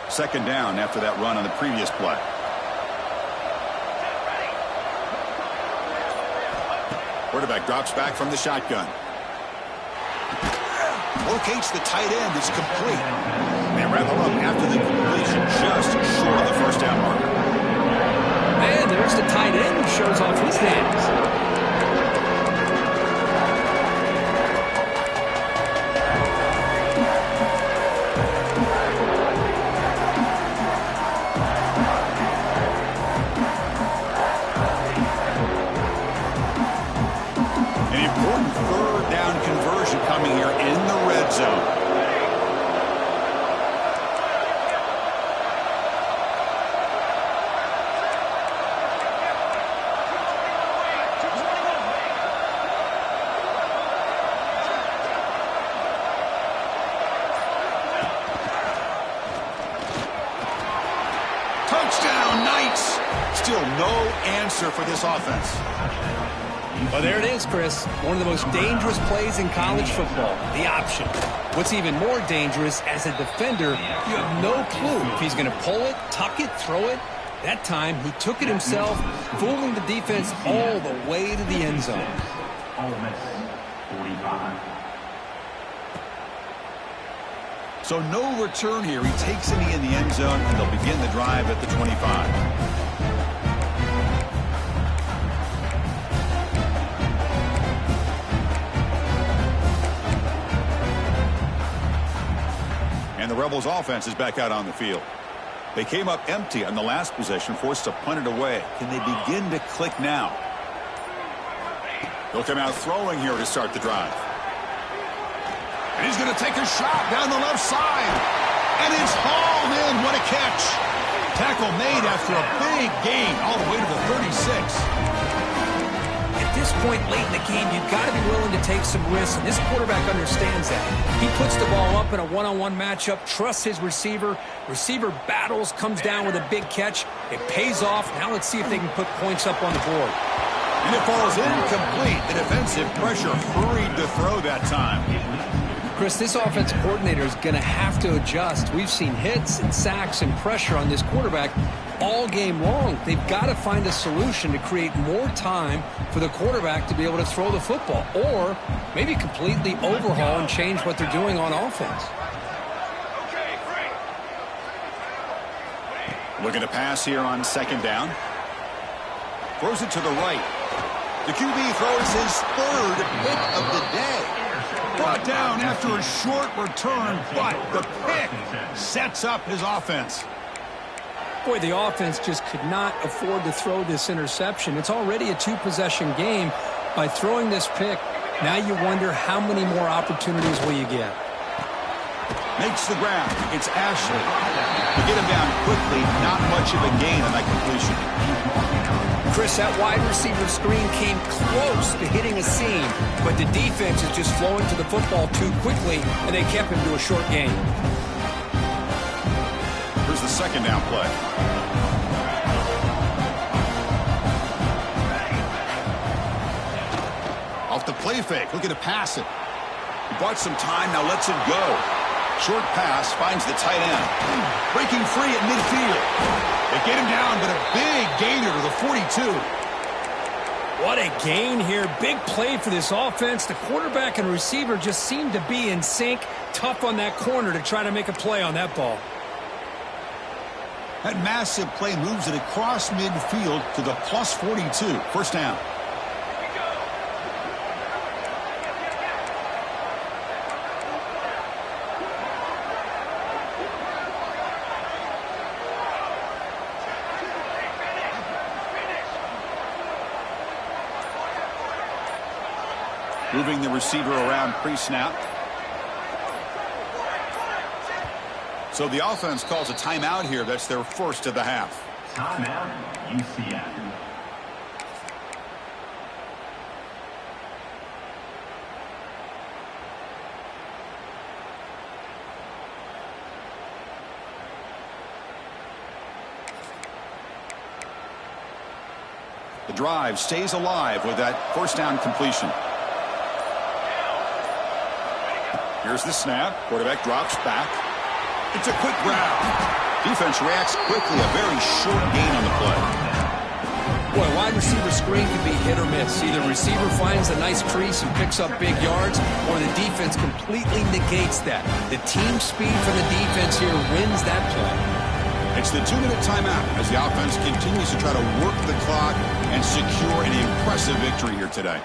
Second down after that run on the previous play. Quarterback drops back from the shotgun. Locates the tight end. It's complete. They wrap him up after the completion, just short of the first down mark. And there's the tight end who shows off his hands. Coming here in the red zone. Touchdown, Knights! Still no answer for this offense. Well, there it is, Chris. One of the most dangerous plays in college football, the option. What's even more dangerous, as a defender, you have no clue if he's going to pull it, tuck it, throw it. That time, he took it himself, fooling the defense all the way to the end zone. Ole Miss, 45. So no return here. He takes it in the end zone, and they'll begin the drive at the 25. And the Rebels offense is back out on the field. They came up empty on the last possession, forced to punt it away. Can they begin to click now? They'll come out throwing here to start the drive. And he's going to take a shot down the left side. And it's hauled in. What a catch. Tackle made after a big gain all the way to the 36. At this point late in the game, you've got to be willing to take some risks, and this quarterback understands that. He puts the ball up in a one-on-one matchup, trusts his receiver. Receiver battles, comes down with a big catch. It pays off. Now let's see if they can put points up on the board. And it falls incomplete. The defensive pressure hurried to throw that time. Chris, this offense coordinator is going to have to adjust. We've seen hits and sacks and pressure on this quarterback all game long. They've got to find a solution to create more time for the quarterback to be able to throw the football, or maybe completely overhaul and change what they're doing on offense. Looking to pass here on second down. Throws it to the right. The QB throws his third pick of the day. Brought down after a short return, but the pick sets up his offense. Boy, the offense just could not afford to throw this interception. It's already a two-possession game. By throwing this pick, now you wonder how many more opportunities will you get. Makes the grab. It's Ashley. To get him down quickly, not much of a gain on that completion. Chris, that wide receiver screen came close to hitting a seam, but the defense is just flowing to the football too quickly, and they kept him to a short gain. Here's the second down play. Off the play fake, looking to pass it. He bought some time, now lets it go. Short pass, finds the tight end. Breaking free at midfield. They get him down, but a big gainer to the 42. What a gain here. Big play for this offense. The quarterback and receiver just seem to be in sync. Tough on that corner to try to make a play on that ball. That massive play moves it across midfield to the plus 42. First down. Moving the receiver around pre-snap. So the offense calls a timeout here. That's their first of the half. Timeout, UCF. The drive stays alive with that first down completion. Here's the snap. Quarterback drops back. It's a quick grab. Defense reacts quickly. A very short gain on the play. Boy, wide receiver screen can be hit or miss. Either receiver finds a nice crease and picks up big yards, or the defense completely negates that. The team speed from the defense here wins that play. It's the 2-minute timeout as the offense continues to try to work the clock and secure an impressive victory here today.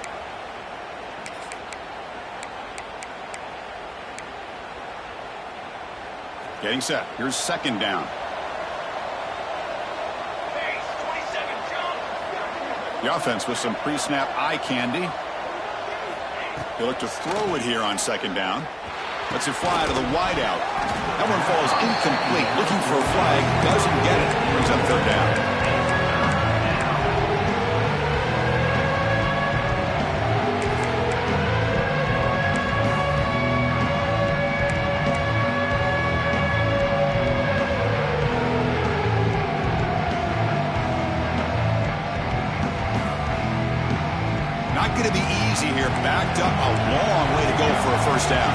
Getting set. Here's second down. The offense with some pre-snap eye candy. They look to throw it here on second down. Lets it fly to the wideout. That one falls incomplete. Looking for a flag. Doesn't get it. Brings up third down. Going to be easy here. Backed up a long way to go for a first down.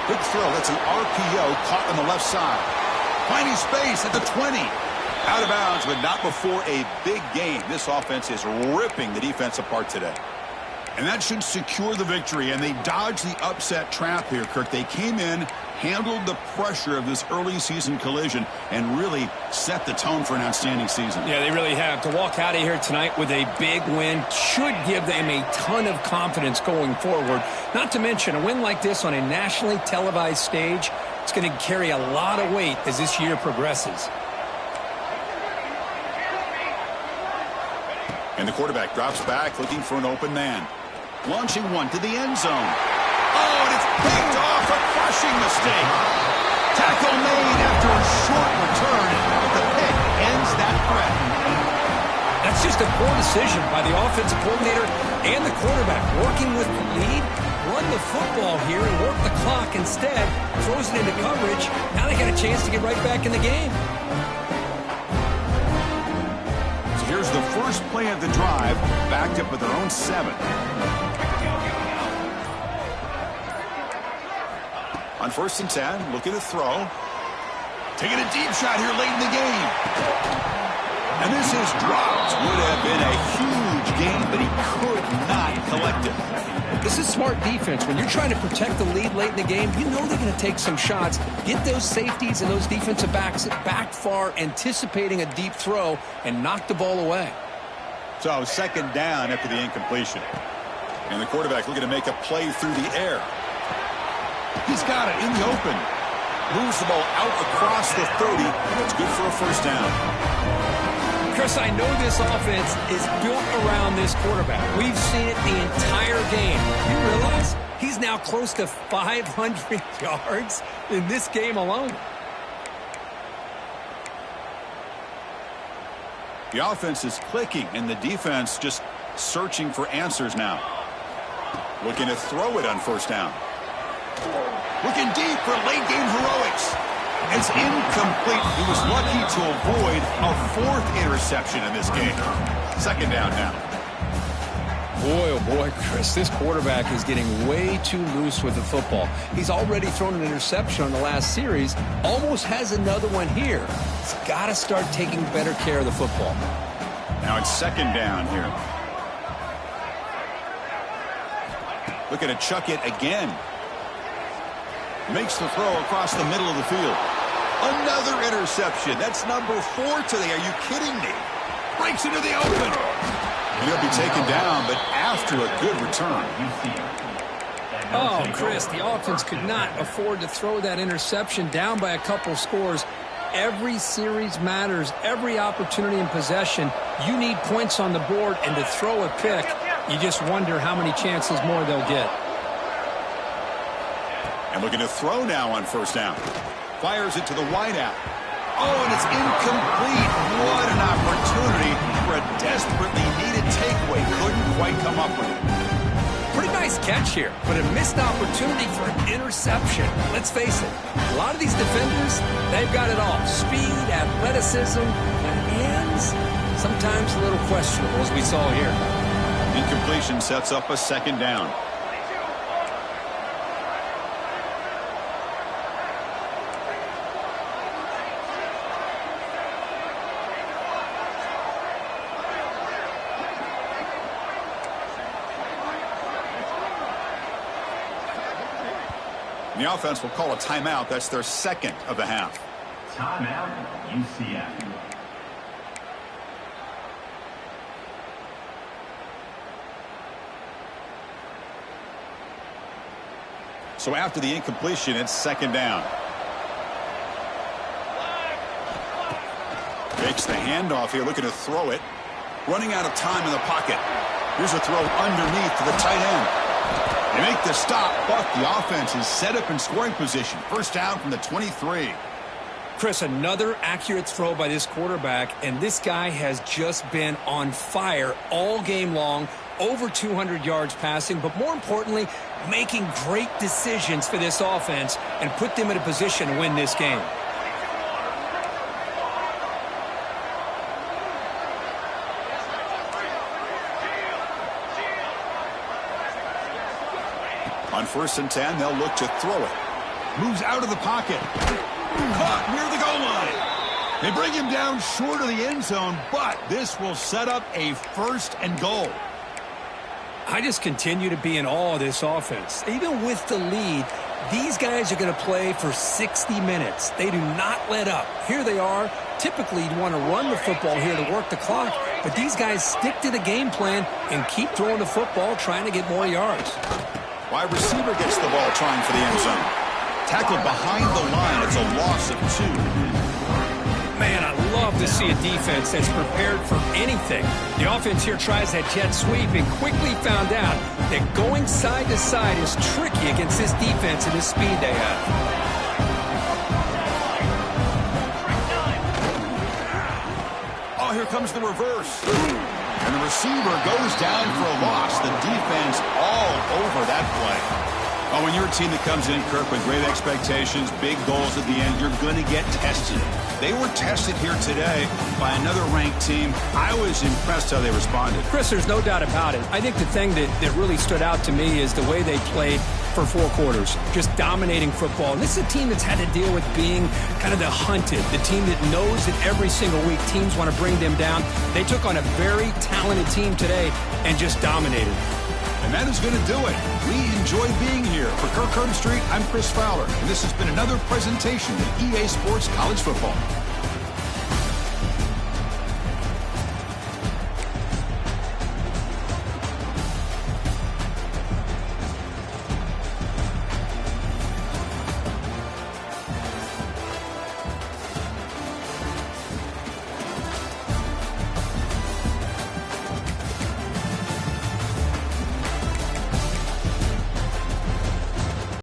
Good throw. That's an RPO caught on the left side. Finding space at the 20. Out of bounds, but not before a big gain. This offense is ripping the defense apart today. And that should secure the victory. And they dodged the upset trap here, Kirk. They came in, handled the pressure of this early season collision, and really set the tone for an outstanding season. Yeah, they really have. To walk out of here tonight with a big win should give them a ton of confidence going forward. Not to mention, a win like this on a nationally televised stage, it's going to carry a lot of weight as this year progresses. And the quarterback drops back looking for an open man. Launching one to the end zone. Oh, and it's picked off. A crushing mistake. Tackle made after a short return, but the pick ends that threat. That's just a poor decision by the offensive coordinator and the quarterback. Working with the lead, run the football here and work the clock instead. Throws it into coverage. Now they got a chance to get right back in the game. So here's the first play of the drive, backed up at their own 7. On 1st and 10, looking to throw. Taking a deep shot here late in the game. And this is dropped. Would have been a huge gain, but he could not collect it. This is smart defense. When you're trying to protect the lead late in the game, you know they're going to take some shots. Get those safeties and those defensive backs back far, anticipating a deep throw, and knock the ball away. So second down after the incompletion. And the quarterback looking to make a play through the air. He's got it in the open. Moves the ball out across the 30. It's good for a first down. Chris, I know this offense is built around this quarterback. We've seen it the entire game. You realize he's now close to 500 yards in this game alone. The offense is clicking, and the defense just searching for answers now. Looking to throw it on first down. Looking deep for late game heroics. It's incomplete. He was lucky to avoid a 4th interception in this game. Second down now. Boy, oh boy, Chris, this quarterback is getting way too loose with the football. He's already thrown an interception on the last series, almost has another one here. He's got to start taking better care of the football. Now it's second down here. Looking to chuck it again. Makes the throw across the middle of the field. Another interception. That's number 4 today. Are you kidding me? Breaks into the open. And he'll be taken down, but after a good return. Oh, Chris, the offense could not afford to throw that interception down by a couple scores. Every series matters. Every opportunity in possession. You need points on the board, and to throw a pick, you just wonder how many chances more they'll get. And looking to throw now on first down. Fires it to the wideout. Oh, and it's incomplete. What an opportunity for a desperately needed takeaway. Couldn't quite come up with it. Pretty nice catch here, but a missed opportunity for an interception. Let's face it, a lot of these defenders, they've got it all. Speed, athleticism, and hands, sometimes a little questionable, as we saw here. Incompletion sets up a second down. The offense will call a timeout. That's their second of the half. Timeout, UCF. So after the incompletion, it's second down. Takes the handoff here, looking to throw it. Running out of time in the pocket. Here's a throw underneath to the tight end. They make the stop, but the offense is set up in scoring position. First down from the 23. Chris, another accurate throw by this quarterback, and this guy has just been on fire all game long. Over 200 yards passing, but more importantly, making great decisions for this offense and put them in a position to win this game. On first and 10, they'll look to throw it. Moves out of the pocket. Caught near the goal line. They bring him down short of the end zone, but this will set up a first and goal. I just continue to be in awe of this offense. Even with the lead, these guys are going to play for 60 minutes. They do not let up. Here they are. Typically, you'd want to run the football here to work the clock, but these guys stick to the game plan and keep throwing the football, trying to get more yards. Wide receiver gets the ball trying for the end zone. Tackled behind the line. It's a loss of 2. Man, I love to see a defense that's prepared for anything. The offense here tries that jet sweep and quickly found out that going side to side is tricky against this defense and the speed they have. Oh, here comes the reverse. And the receiver goes down for a loss. The defense all over that play. Oh, when you're a team that comes in, Kirk, with great expectations, big goals at the end, you're going to get tested. They were tested here today by another ranked team. I was impressed how they responded. Chris, there's no doubt about it. I think the thing that really stood out to me is the way they played for 4 quarters, just dominating football. And this is a team that's had to deal with being kind of the hunted, the team that knows that every single week teams want to bring them down. They took on a very talented team today and just dominated. And that is going to do it. We enjoy being here. For Kirk Street, I'm Chris Fowler, and this has been another presentation of EA Sports College Football.